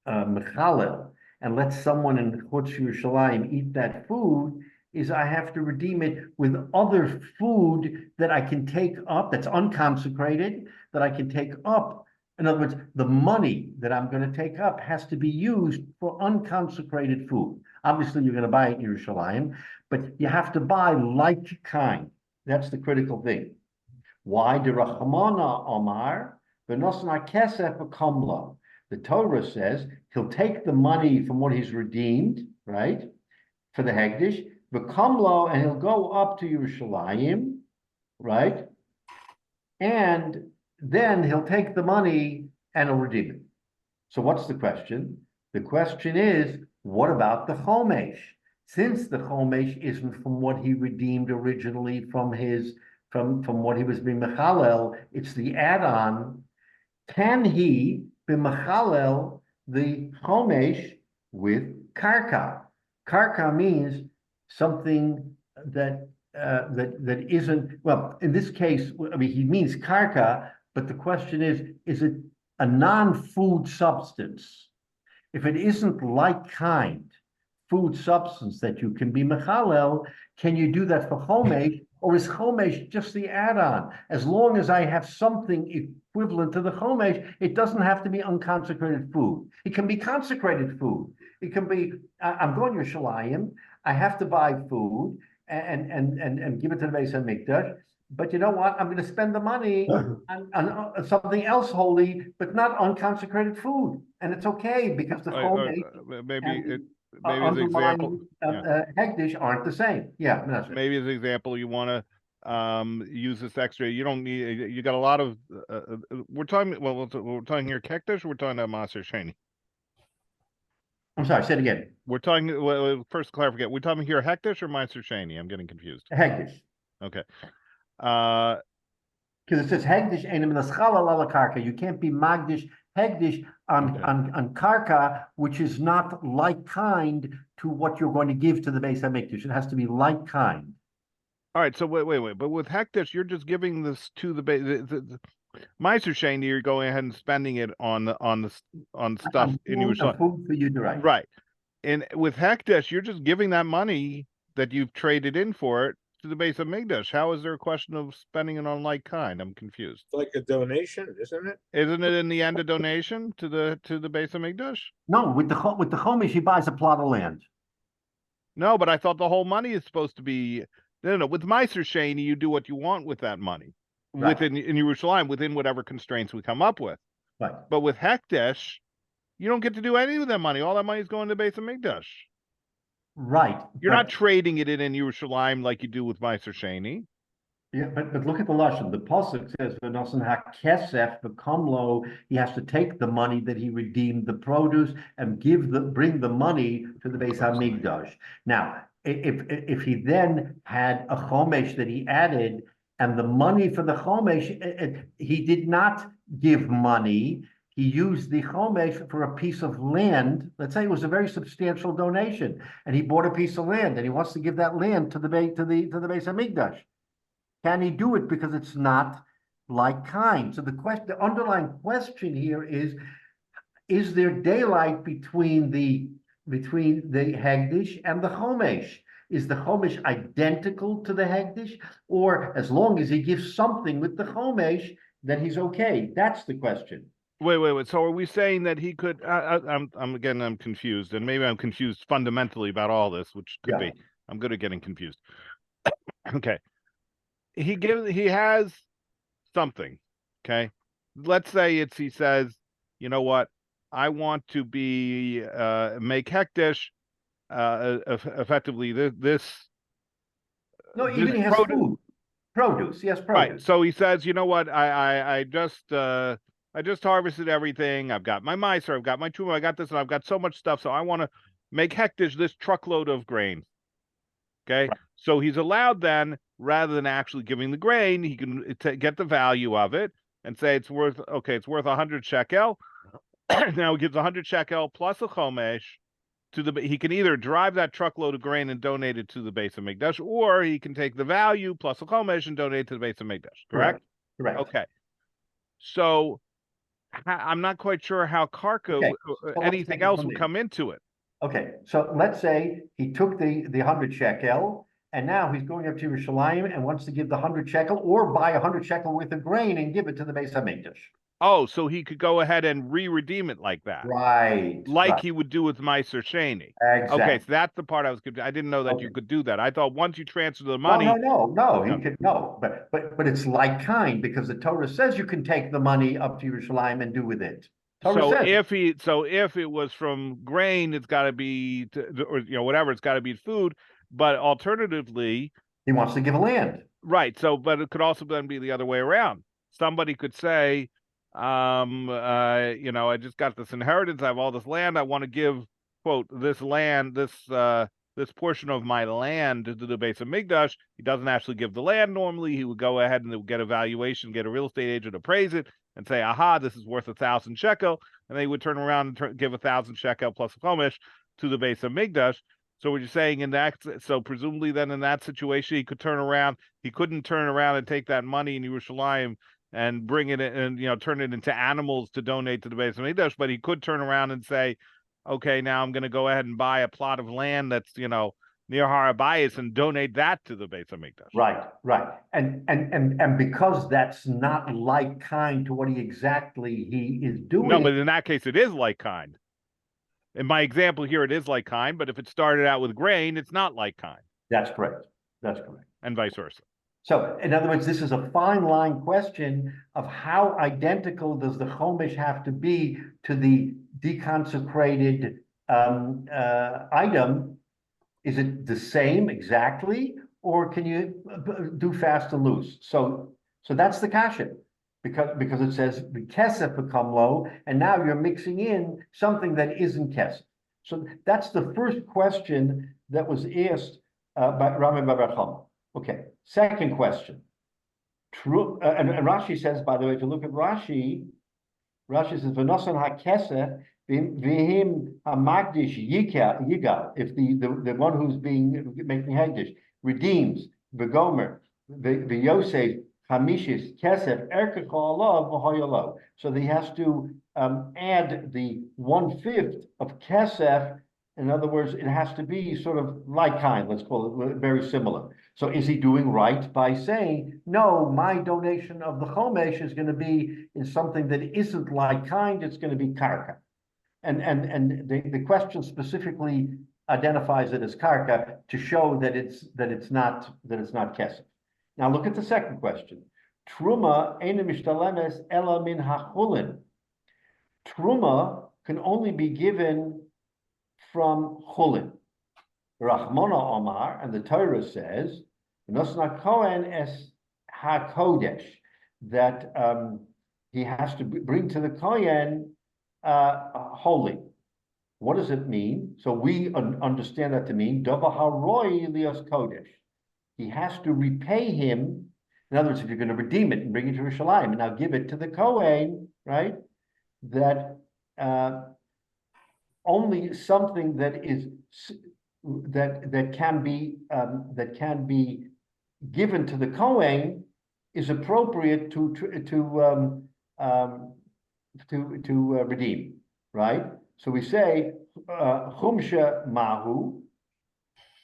mechalel and let someone in Chutz Yerushalayim eat that food, is I have to redeem it with other food that I can take up, that's unconsecrated, that I can take up. In other words, the money that I'm going to take up has to be used for unconsecrated food. Obviously, you're going to buy it in Yerushalayim, but you have to buy like kind. That's the critical thing. Why? The Rachamana Omar, v'nosna kesef v'kamla. The Torah says he'll take the money from what he's redeemed, right, for the Hegdish, v'kamla, and he'll go up to Yerushalayim, right, and then he'll take the money and he'll redeem it. So what's the question? The question is, what about the Chomesh? Since the Chomesh isn't from what he redeemed originally from what he was being mechalel, it's the add-on. Can he be mechalel the Chomesh with karka? Karka means something that isn't, well, in this case, I mean, he means karka, but the question is it a non-food substance? If it isn't like kind food substance that you can be mechalel, can you do that for Chomesh, or is Chomesh just the add-on? As long as I have something equivalent to the Chomesh, it doesn't have to be unconsecrated food. It can be consecrated food. It can be, I'm going to Yerushalayim, I have to buy food and give it to the Beis HaMikdash, but you know what? I'm going to spend the money on something else holy, but not unconsecrated food. And it's okay, because the Chomesh maybe as an example, Hegdish aren't the same. Yeah, that's right. Maybe as an example, you want to use this extra. You don't need. You got a lot of. We're talking. Well, we're talking here Hekdesh. Or we're talking about Maser Sheni. I'm sorry. Say it again. We're talking. Well, first clarify. We're talking here Hekdesh or Maser Sheni. I'm getting confused. Hegdish. Okay. Because it says Hegdish enim l'schala ala karka. You can't be Magdish Hegdish on karka, which is not like kind to what you're going to give to the Beis HaMikdash. It has to be like kind. All right. So wait. But with Hekdesh, you're just giving this to the Maser Sheni. You're going ahead and spending it on stuff in Yerushalayim. Food for you to write. Right. And with Hekdesh, you're just giving that money that you've traded in for it to the Beis HaMikdash. How is there a question of spending it on like kind? I'm confused. It's like a donation, isn't it? Isn't it in the end a donation to the Beis HaMikdash? No, with the Chomesh, he buys a plot of land. No, but I thought the whole money is supposed to be. No. With Maser Sheni, you do what you want with that money, Right. in Yerushalayim, within whatever constraints we come up with. Right. But with Hekdesh, you don't get to do any of that money. All that money is going to Beis Hamikdash. Right. You're but- not trading it in Yerushalayim like you do with Meiser Sheni. Yeah, but look at the lashon. The pasuk says, "V'nosan hakesef v'kamlo." He has to take the money that he redeemed the produce and bring the money to the Beis Hamikdash. Now, if he then had a chomesh that he added, and the money for the chomesh, he did not give money. He used the chomesh for a piece of land. Let's say it was a very substantial donation, and he bought a piece of land, and he wants to give that land to the Beis Hamikdash. Can he do it because it's not like kind? So the underlying question here is there daylight between the Hegdish and the Chomesh? Is the Chomesh identical to the Hegdish? Or as long as he gives something with the Chomesh, then he's okay? That's the question. Wait. So are we saying that he could? I'm confused, and maybe I'm confused fundamentally about all this, which could be. I'm good at getting confused. Okay. He has something, okay? Let's say he says, you know what, I want to make hekdesh, effectively this. No, even he has food, produce. Yes, produce. Right. So he says, you know what, I just harvested everything. I've got my miser, I've got my truma, I got this, and I've got so much stuff. So I want to make hekdesh this truckload of grain. Okay. Right. So he's allowed then, rather than actually giving the grain, he can get the value of it and say it's worth 100 shekel. Now he gives 100 shekel plus a chomesh he can either drive that truckload of grain and donate it to the Beis Hamikdash, or he can take the value plus a chomesh and donate it to the Beis Hamikdash. Correct? Correct. Okay. So I'm not quite sure how karka anything else would come into it. Okay, so let's say he took the 100 shekel, and now he's going up to Yerushalayim and wants to give the 100 shekel or buy 100 shekel worth of grain and give it to the Beis Hamikdash. Oh, so he could go ahead and redeem it like that. Right. Like he would do with Meiser Sheni. Exactly. Okay, so that's the part I was confused. I didn't know that you could do that. I thought once you transfer the money. No, he could but it's like kind, because the Torah says you can take the money up to Yerushalayim and do with it. So if it was from grain, it's got to be, or whatever, it's got to be food. But alternatively, he wants to give a land. Right. So, but it could also then be the other way around. Somebody could say, I just got this inheritance. I have all this land. I want to give, quote, this land, this portion of my land to the Beis Hamikdash. He doesn't actually give the land normally. He would go ahead and get a valuation, get a real estate agent appraise it, and say, aha, this is worth 1,000 shekel. And they would turn around and give 1,000 shekel plus a chomesh to the Beis Hamikdash. So what you're saying so presumably then in that situation, he couldn't turn around and take that money in Yerushalayim and bring it in, and, turn it into animals to donate to the Beis Hamikdash, but he could turn around and say, okay, now I'm going to go ahead and buy a plot of land that's, near Har HaBayis and donate that to the Beis Hamikdash. Right. And because that's not like kind to what he is doing. No, but in that case, it is like kind. In my example here, it is like kind, but if it started out with grain, it's not like kind. That's correct. And vice versa. So, in other words, this is a fine line question of how identical does the chomesh have to be to the deconsecrated item. Is it the same exactly, or can you do fast and loose? So that's the kasha, because it says the kesef become low, and now you're mixing in something that isn't kesef. So that's the first question that was asked by Rabbi Baracham. Okay, second question. True, and Rashi says, by the way, if you look at Rashi says v'nosan hakesef v'him hamagdish yigal. If the one who's making hagdish redeems v'gomer v'yosef hamishis kesef erkech ha'alav v'hoyalo. So he has to add the 1/5 of kesef. In other words, it has to be sort of like kind, let's call it very similar. So is he doing right by saying, no, my donation of the chomesh is going to be in something that isn't like kind, it's going to be karka. And the question specifically identifies it as karka to show that it's not kesef. Now look at the second question. Truma eina mishtalemes ela min hachulin. Truma can only be given from chulin. Rachmona Omar, and the Torah says, Nosna Kohen es HaKodesh, that he has to bring to the Kohen holy. What does it mean? So we understand that to mean Dava Haroi Lios Kodesh. He has to repay him. In other words, if you're going to redeem it and bring it to Yerushalayim and now give it to the Kohen, right? That only something that is that can be given to the Kohen is appropriate to redeem, right? So we say chumsha mahu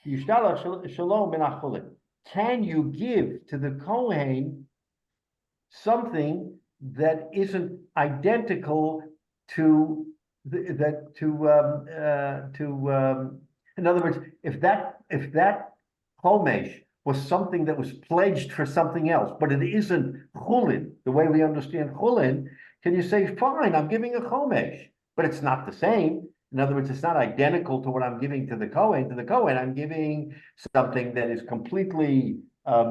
yishtalach shalom min achulin. Can you give to the Kohen something that isn't identical to in other words, if that chomesh was something that was pledged for something else, but it isn't chulin, the way we understand chulin, can you say, fine, I'm giving a chomesh, but it's not the same. In other words, it's not identical to what I'm giving to the Kohen. To the Kohen, I'm giving something that is completely a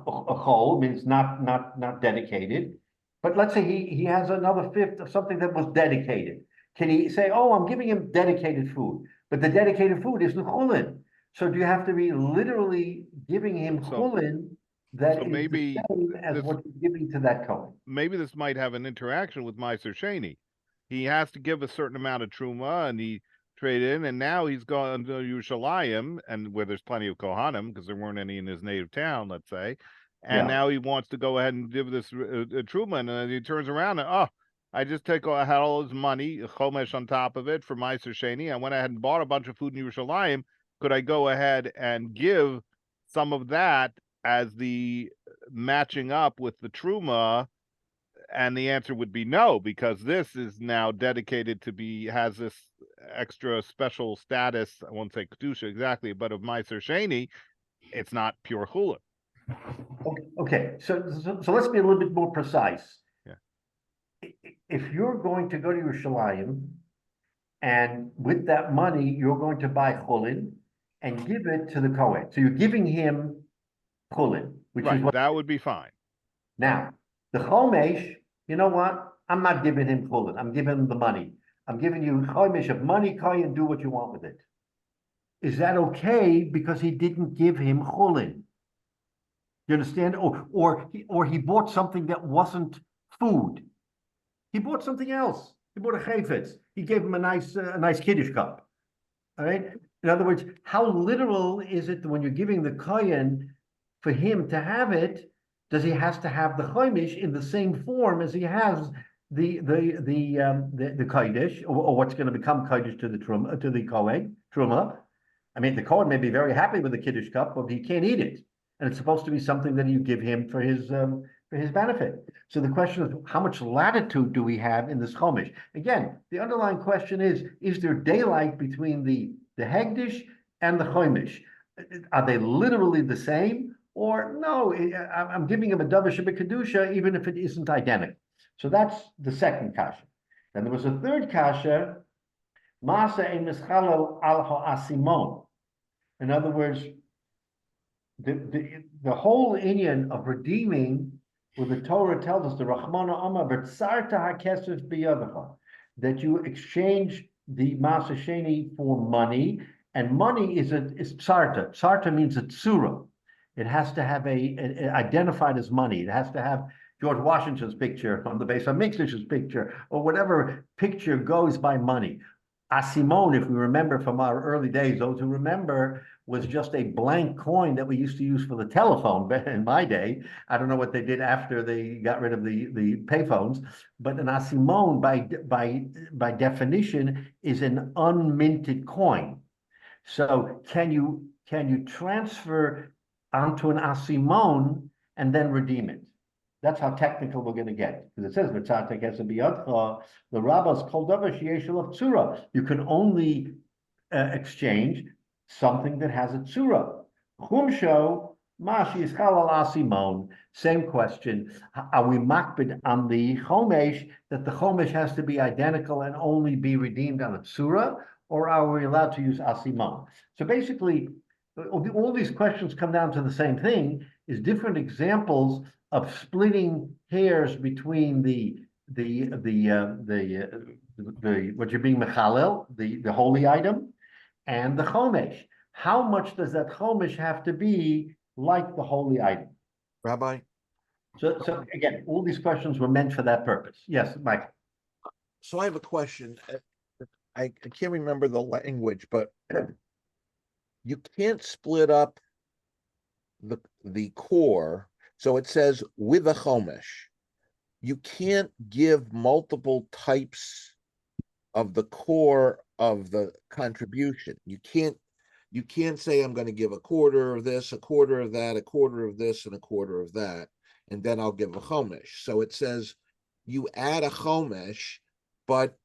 chol, means not dedicated. But let's say he has another fifth of something that was dedicated. Can he say, oh, I'm giving him dedicated food, but the dedicated food isn't chulin? So do you have to be literally giving him chulin that is maybe the same as what you're giving to that Kohen? Maybe this might have an interaction with Meiser Sheni. He has to give a certain amount of truma, and he traded in, and now he's gone to Yerushalayim, and where there's plenty of Kohanim, because there weren't any in his native town, let's say, and now he wants to go ahead and give this truma, and then he turns around and I just had all his money, chomesh on top of it for Meiser Sheni. I went ahead and bought a bunch of food in Yerushalayim. Could I go ahead and give some of that as the matching up with the truma? And the answer would be no, because this is now dedicated to has this extra special status. I won't say kedusha exactly, but of Meiser Sheni, it's not pure chulin. Okay, so let's be a little bit more precise. Yeah. If you're going to go to Yerushalayim, and with that money you're going to buy chulin and give it to the Kohen, so you're giving him chulin, which is what that would be fine. Now the chomesh, you know what? I'm not giving him chulin. I'm giving him the money. I'm giving you chomesh of money, Kohen, do what you want with it. Is that okay because he didn't give him chulin? You understand? Or he bought something that wasn't food. He bought something else. He bought a chayfetz. He gave him a nice kiddush cup. All right. In other words, how literal is it when you're giving the Kohen for him to have it? Does he has to have the chomesh in the same form as he has the kodesh, or what's going to become kodesh to the truma, to the Kohen truma? I mean, the Kohen may be very happy with the kiddush cup, but he can't eat it, and it's supposed to be something that you give him for his benefit. So the question is, how much latitude do we have in this chomesh? Again, the underlying question is there daylight between the hegdish and the chomesh? Are they literally the same? Or no, I'm giving him a davar shebekadusha, even if it isn't identical. So that's the second kasha. Then there was a third kasha, masa ein mischalel al ha'asimon. In other words, the whole inyan of redeeming, where the Torah tells us, the Rachmana Amar b'tzarta hakesef biyadacha, that you exchange the masa sheni for money, and money is tzarta. Tzarta means a tsura. It has to have identified as money. It has to have George Washington's picture on the base, or Minksh's picture, or whatever picture goes by money. Asimon, if we remember from our early days, those who remember, was just a blank coin that we used to use for the telephone in my day. I don't know what they did after they got rid of the payphones, but an asimon by definition is an unminted coin. So can you transfer onto an asimon and then redeem it? That's how technical we're going to get, because it says the rabbis called tzura. You can only exchange something that has a tzura. Chumsho Mashi is Chalal Asimon. Same question. Are we makbid on the Chomesh that the Chomesh has to be identical and only be redeemed on a Psura, or are we allowed to use Asimon? So basically, all these questions come down to the same thing: is different examples of splitting hairs between the what you're being mechalel, the holy item, and the Chomesh. How much does that Chomesh have to be like the holy item? Rabbi, So again, all these questions were meant for that purpose. Yes, Michael. so I have a question. I can't remember the language, but you can't split up the core. So it says with a chomesh. You can't give multiple types of the core of the contribution. You can't say I'm going to give a quarter of this, a quarter of that, a quarter of this, and a quarter of that, and then I'll give a chomesh. So it says you add a chomesh, but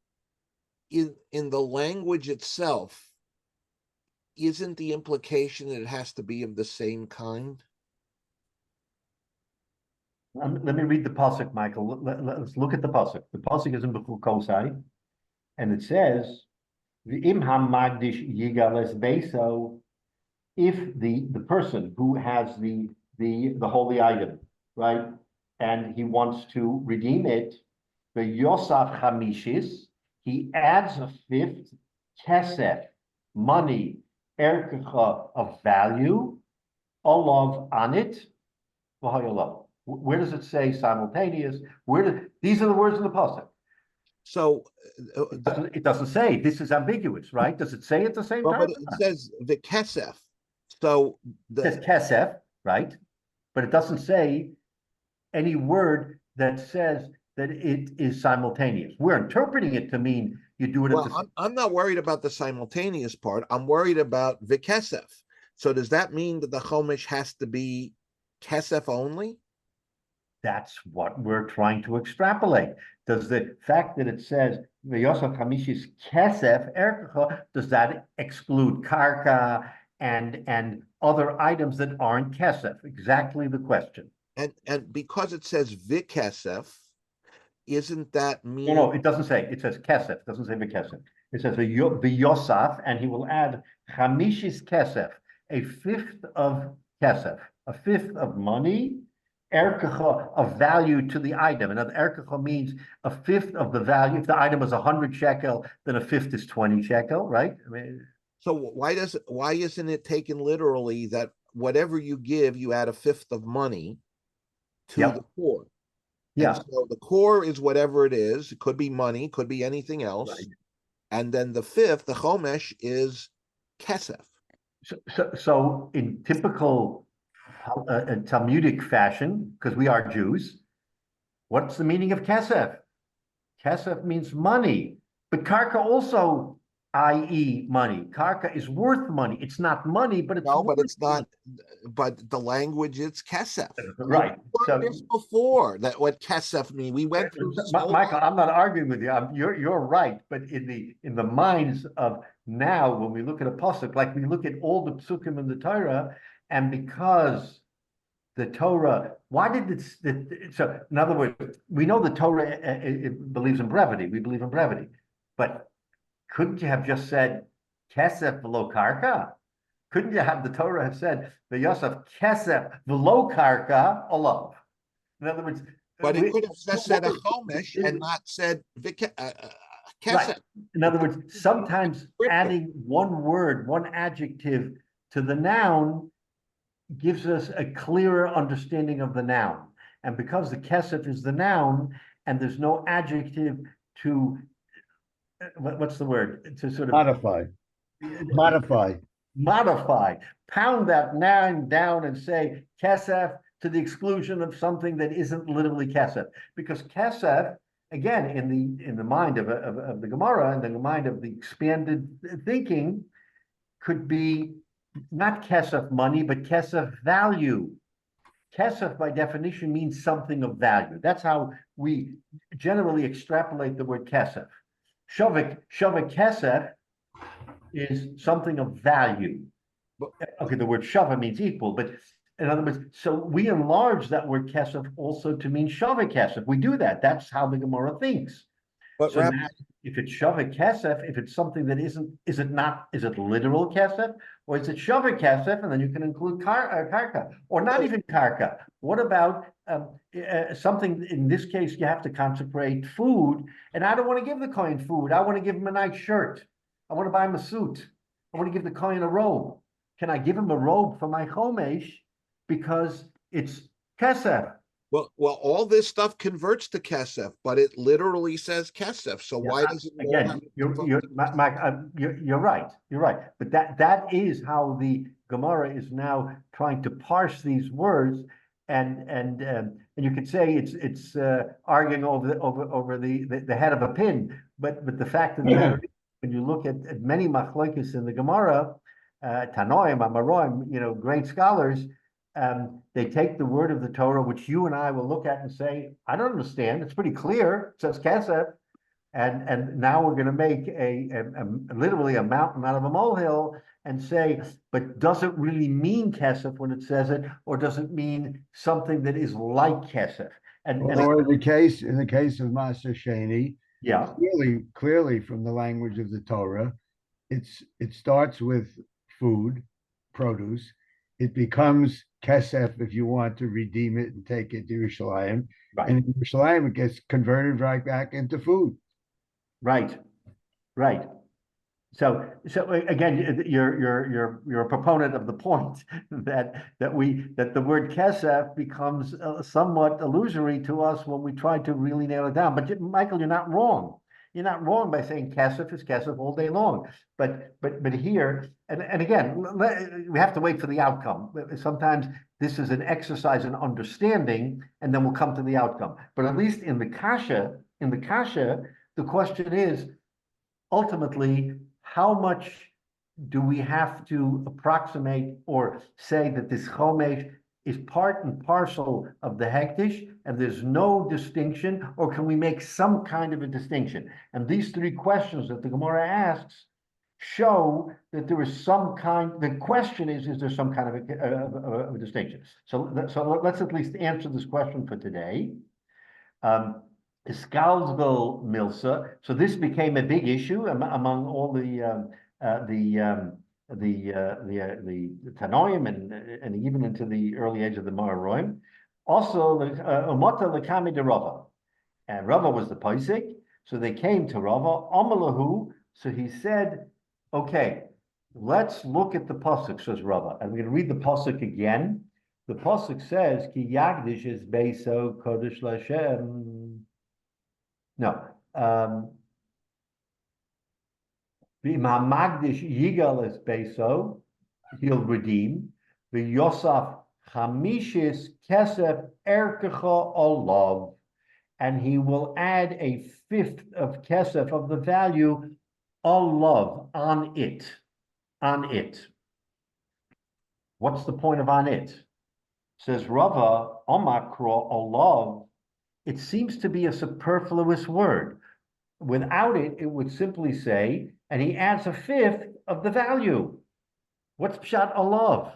in the language itself, isn't the implication that it has to be of the same kind? Let me read the pasuk, Michael. Let's look at the pasuk. The pasuk is in Bechul Kosai, and it says, "V'im hamagdish yigales beso." If the person who has the holy item, right, and he wants to redeem it, the Yosaf Chamishis, he adds a fifth kesef, money, erkecha of value, olav on it, v'hayolav. Where does it say simultaneous? These are the words in the pasuk. So It doesn't say. This is ambiguous, right? Does it say at the same time? but it says the kesef. So It says kesef, right? But it doesn't say any word that says that it is simultaneous. We're interpreting it to mean you do it at the well, I'm not worried about the simultaneous part. I'm worried about the kesef. So does that mean that the chomesh has to be kesef only? That's what we're trying to extrapolate. Does the fact that it says V'yosef Hamishis Kesef Erkecha, does that exclude karka and other items that aren't kesef? Exactly the question. And because it says vikesef, isn't that mean? No, it doesn't say. It says kesef. It doesn't say v'kesef. It says v'yosaf, and he will add chamishis kesef, a fifth of kesef, a fifth of money, erkecha of value to the item. And erkecha means a fifth of the value. If the item is 100 shekel, then a fifth is 20 shekel, right? I mean, So why isn't it taken literally that whatever you give, you add a fifth of money to Yep. the core? yeah. And so the core is whatever it is. It could be money, could be anything else. Right. And then the fifth, the chomesh, is kesef. So in typical Talmudic fashion, because we are Jews, what's the meaning of kesef? Kesef means money, but karka also, i.e., money. Karka is worth money. It's not money, but it's No, but worth it's not. But the language, it's kesef. right. We learned this before that what kesef mean. We went through this whole Michael, I'm not arguing with you. You're right, but in the minds of now, when we look at a pasuk, like we look at all the psukim in the Torah, and because the Torah, why did it? So, in other words, we know the Torah it believes in brevity. We believe in brevity, but couldn't you have just said kesef v'lo karka? Couldn't you have the Torah have said the Yosef kesef v'lo karka olav? In other words, but it could have just said a chomesh and not said kesef. right. In other words, sometimes adding one word, one adjective to the noun gives us a clearer understanding of the noun. And because the kesef is the noun and there's no adjective to, what's the word? To sort of modify, pound that noun down and say kesef to the exclusion of something that isn't literally kesef. Because kesef, again, in the mind of the Gemara and the mind of the expanded thinking, could be not kesef money, but kesef value. Kesef, by definition, means something of value. That's how we generally extrapolate the word kesef. Shavik kesef is something of value. Okay, the word shava means equal, but In other words, so we enlarge that word kesef also to mean shava kesef. We do that. That's how the Gemara thinks. But So Rabbi, now, if it's shava kesef, if it's something that isn't, is it literal kesef, or is it shava kesef, and then you can include karka, or not even karka. What about something, in this case, you have to consecrate food, and I don't want to give the Kohen food. I want to give him a nice shirt. I want to buy him a suit. I want to give the Kohen a robe. Can I give him a robe for my chomesh because it's kesef? well, all this stuff converts to kesef, but it literally says kesef. So why does it all have Again, to you're convert? Mike, you're right. You're right. But that is how the Gemara is now trying to parse these words, and you could say it's arguing over the head of a pin. But the fact of the matter is, when you look at many machlokes in the Gemara, Tanoim, Amoraim, great scholars, they take the word of the Torah, which you and I will look at and say, I don't understand. It's pretty clear. It says kesef. And now we're going to make literally a mountain out of a molehill and say, but does it really mean kesef when it says it, or does it mean something that is like kesef? Or in the case of Maser Sheni, Yeah, clearly from the language of the Torah, it starts with food, produce. It becomes kesef if you want to redeem it and take it to Yerushalayim. right. And in Yerushalayim, it gets converted right back into food. Right. So again, you're a proponent of the point that the word kesef becomes somewhat illusory to us when we try to really nail it down. But Michael, you're not wrong. You're not wrong by saying kesef is kesef all day long. But here, and again, we have to wait for the outcome. Sometimes this is an exercise in understanding, and then we'll come to the outcome. But at least in the kasha, the question is ultimately, how much do we have to approximate or say that this chomesh is part and parcel of the hektish, and there's no distinction, or can we make some kind of a distinction? And these three questions that the Gemara asks show that there is some kind. The question is there some kind of a distinction? So let's at least answer this question for today. Skalsville Milsa. So this became a big issue among all the Tanoim and even into the early age of the Mararoim. Also, Umota Lekami de Rava, and Rava was the Paisik. So they came to Rava Amalahu. So he said, "Okay, let's look at the pasuk." Says Rava, and we're going to read the pasuk again. The pasuk says, "Ki Yagdish is Beiso Kodesh Lashem." No. Magdish Yigal is Beso, he'll redeem. The Yosaf Hamishis Kesef Erkecha Olav, and he will add a fifth of Kesef of the value Olav on it. What's the point of on it? Says Rava Omakro Olav. It seems to be a superfluous word. Without it, it would simply say, and he adds a fifth of the value. What's pshat olav?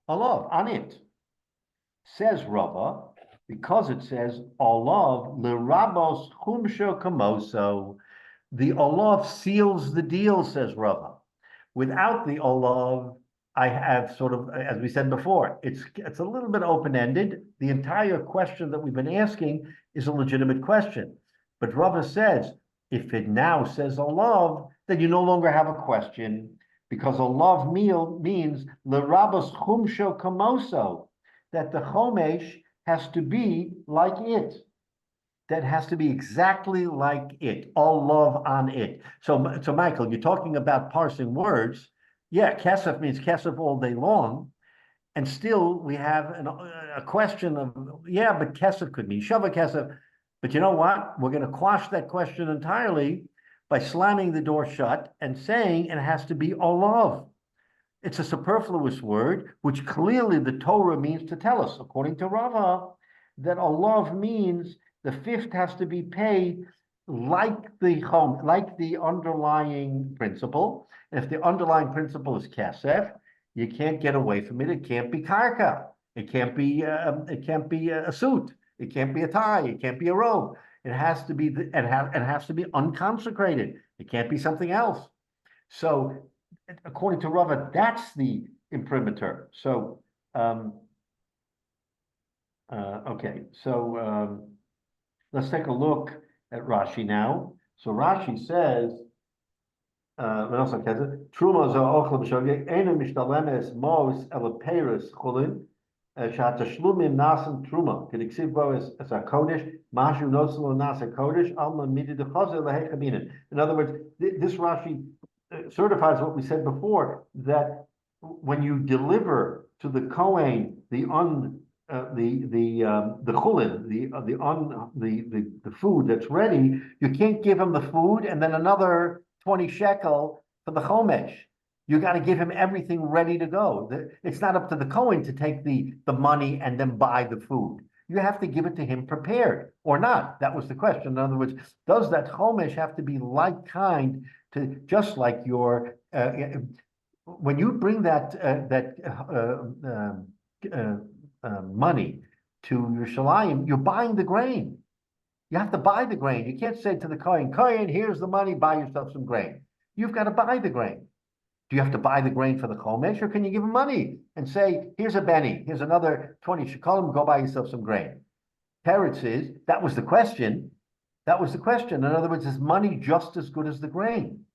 Olav, on it. Says Rava, because it says olav l'rabos chumsho kamoso. The olav seals the deal, says Rava. Without the olav, I have sort of, as we said before, it's a little bit open-ended. The entire question that we've been asking is a legitimate question. But Rava says, if it now says olav, then you no longer have a question, because olav meal means l'rabos chumsho kamoso, that the chomesh has to be like it. That has to be exactly like it, olav on it. So Michael, you're talking about parsing words. Yeah, kesef means kesef all day long, and still we have a question of, yeah, but kesef could mean shava kesef. But you know what? We're going to quash that question entirely by slamming the door shut and saying it has to be olav. It's a superfluous word, which clearly the Torah means to tell us, according to Rava, that olav means the fifth has to be paid like the underlying principle. And if the underlying principle is kesef, You can't get away from it. It can't be karka. It can't be a suit. It can't be a tie. It can't be a robe. It has to be it has to be unconsecrated. It can't be something else. So, according to Rava, that's the imprimatur. So, okay. So let's take a look at Rashi now. So Rashi says, Truma zo ochel b'shavia ena mishtalemes mos elaperis chulin shatashlumin nasan truma kediksiv bo as a kodesh mashu noslo nasa kodesh alma midi dechazer lehechaminin. In other words, this Rashi certifies what we said before, that when you deliver to the Kohen the chulin, the food that's ready, you can't give him the food and then another 20 shekel for the chomesh. You got to give him everything ready to go. It's not up to the Kohen to take the money and then buy the food. You have to give it to him prepared or not. That was the question. In other words, does that chomesh have to be like kind to, just like your when you bring that money to Yerushalayim, you're buying the grain. You have to buy the grain. You can't say to the Kohen, here's the money, buy yourself some grain. You've got to buy the grain. Do you have to buy the grain for the chomesh, or can you give him money and say, here's a benny, here's another 20 shekalim, go buy yourself some grain? Teretz is, that was the question. That was the question. In other words, is money just as good as the grain?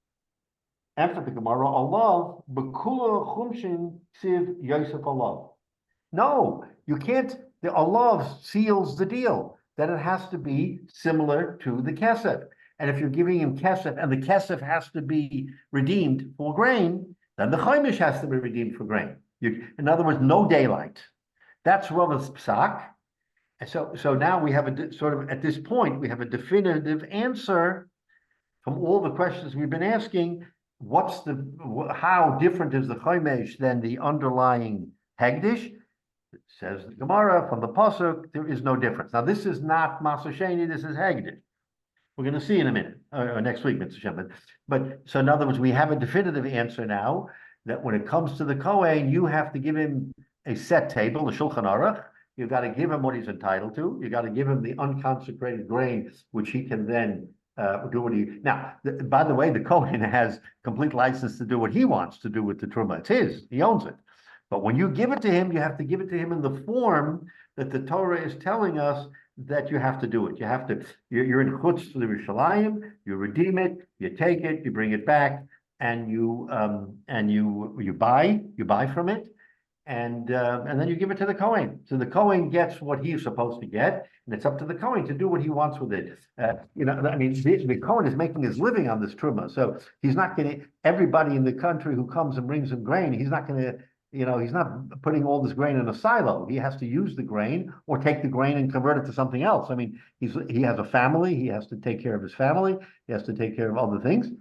Answer the Gemara, Allah, Bekula Chumshin Siv Yosef Allah. No, you can't. The Allah seals the deal that it has to be similar to the kesef. And if you're giving him kesef and the kesef has to be redeemed for grain, then the chomesh has to be redeemed for grain. In other words, no daylight. That's Rava's psak. And so now we have at this point, we have a definitive answer from all the questions we've been asking. How different is the chomesh than the underlying hegdish? It says the Gemara from the pasuk, there is no difference. Now this is not Maser Sheni, this is hegdish. We're going to see in a minute, or next week, Mr. Shepard. But so in other words, we have a definitive answer now that when it comes to the Kohen, you have to give him a set table, a Shulchan Aruch. You've got to give him what he's entitled to. You got to give him the unconsecrated grain, which he can then do what he. Now, by the way, the Kohen has complete license to do what he wants to do with the truma. It's his. He owns it. But when you give it to him, you have to give it to him in the form that the Torah is telling us that you have to do it. You have to. You're in chutz to the Yerushalayim. You redeem it. You take it. You bring it back, and you buy from it. And then you give it to the Kohen. So the Kohen gets what he's supposed to get, and it's up to the Kohen to do what he wants with it. The Kohen is making his living on this truma, so he's not going to. Everybody in the country who comes and brings him grain, he's not going to. He's not putting all this grain in a silo. He has to use the grain or take the grain and convert it to something else. I mean, he has a family. He has to take care of his family. He has to take care of other things.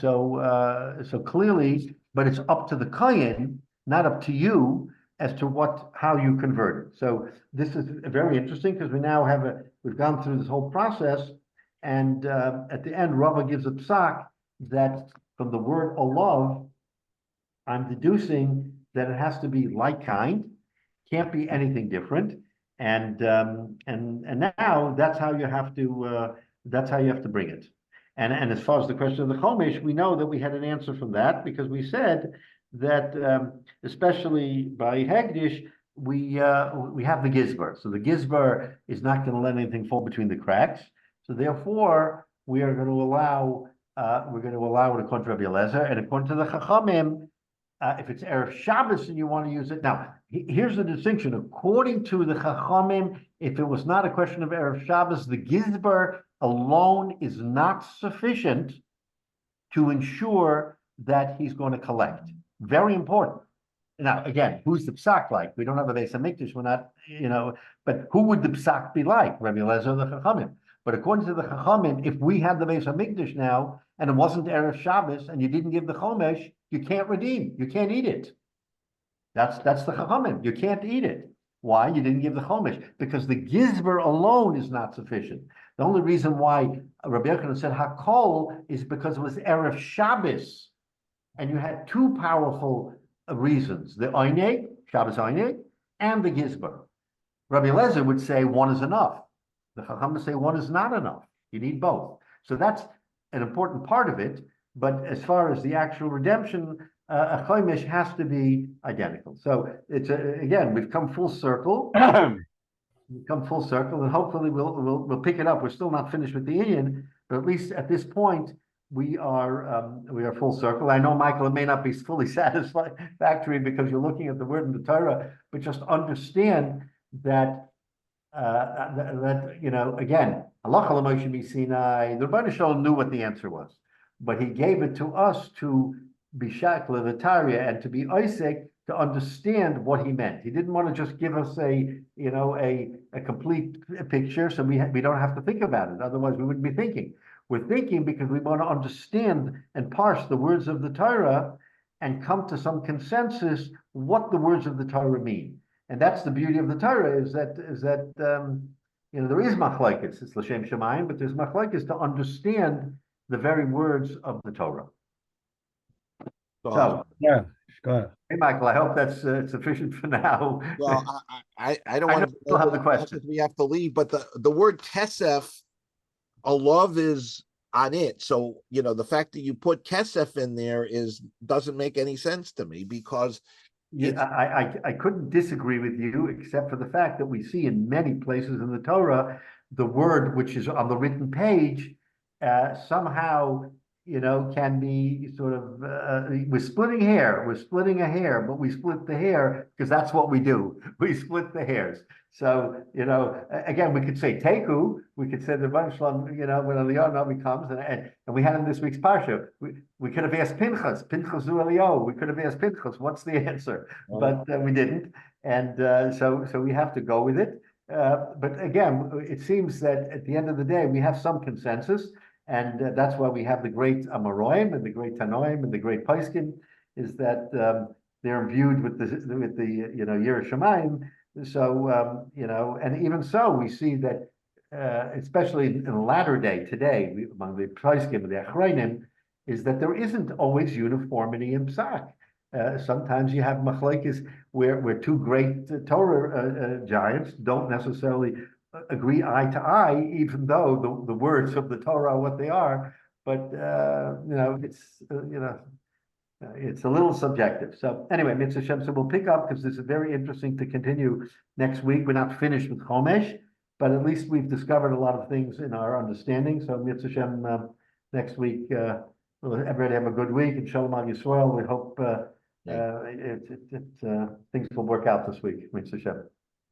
So clearly, but it's up to the Kohen, not up to you, as to how you convert it. So this is very interesting because we've gone through this whole process, and at the end, Rava gives a psak that from the word olav, I'm deducing that it has to be like kind, can't be anything different, and now that's how you have to bring it. And as far as the question of the chomesh, we know that we had an answer from that because we said that especially by hegdish we have the gizbar. So the gizbar is not going to let anything fall between the cracks. So therefore we are going to allow it according to Rabbi Eliezer, and according to the Chachamim. If it's Erev Shabbos and you want to use it. Now, here's the distinction. According to the Chachamim, if it was not a question of Erev Shabbos, the Gizbar alone is not sufficient to ensure that he's going to collect. Very important. Now, again, who's the psak like? We don't have a Beis HaMikdash. We're not, but who would the psak be like? Rabbi Eliezer or the Chachamim? But according to the Chachamim, if we had the Beis HaMikdash now, and it wasn't Erev Shabbos, and you didn't give the chomesh, you can't redeem. You can't eat it. That's the Chachamim. You can't eat it. Why? You didn't give the chomesh. Because the gizbar alone is not sufficient. The only reason why Rabbi Yochanan said hakol is because it was Erev Shabbos, and you had two powerful reasons, the Oineg, Shabbos Oineg, and the Gizbar. Rabbi Eliezer would say one is enough. The Chacham would say one is not enough. You need both. So that's an important part of it. But as far as the actual redemption, a Chomesh has to be identical. So it's again, we've come full circle. We've come full circle, and hopefully we'll pick it up. We're still not finished with the Indian, but at least at this point we are full circle. I know, Michael, it may not be fully satisfactory because you're looking at the word in the Torah, but just understand that again, halacha l'Moshe Sinai, the Rebbeinu Shalom knew what the answer was, but he gave it to us to be shakla the Tarya and to be Isaac to understand what he meant. He didn't want to just give us a complete picture, so we don't have to think about it. Otherwise, we wouldn't be thinking. We're thinking because we want to understand and parse the words of the Torah and come to some consensus what the words of the Torah mean. And that's the beauty of the Torah is that there is machlokes, it's l'shem shamayim, but there's machlokes to understand the very words of the Torah. So Yeah, go ahead. hey, Michael, I hope that's sufficient for now. Well, I don't I know want you still have the question. we have to leave, but the word kesef, a love is on it. So, the fact that you put kesef in there doesn't make any sense to me because Yeah, I couldn't disagree with you, except for the fact that we see in many places in the Torah, the word which is on the written page, somehow, can be sort of, we're splitting a hair, but we split the hair because that's what we do. We split the hairs. So, again, we could say Teku, we could say the Rebbeinu Shalom, when Eliyahu Navi comes, and we had in this week's Parsha, we could have asked Pinchas zu Eliyahu, we could have asked Pinchas, what's the answer? But we didn't. And so we have to go with it. But again, it seems that at the end of the day, we have some consensus. And that's why we have the great Amoraim and the great Tanoim and the great Paiskin, is that they're imbued with the Yiras Shamayim. So and even so, we see that especially in latter day today, among the Paiskin and the Achrayim, is that there isn't always uniformity in Psak. Sometimes you have machlokes where two great Torah giants don't necessarily agree eye to eye, even though the words of the Torah are what they are. But it's a little subjective. So anyway, Mitzvah Shem, so we'll pick up because this is very interesting to continue next week. We're not finished with Chomesh, but at least we've discovered a lot of things in our understanding. So Mitzvah Shem, next week, everybody have a good week and Shalom Al Yisrael. We hope things will work out this week. Mitzvah Shem.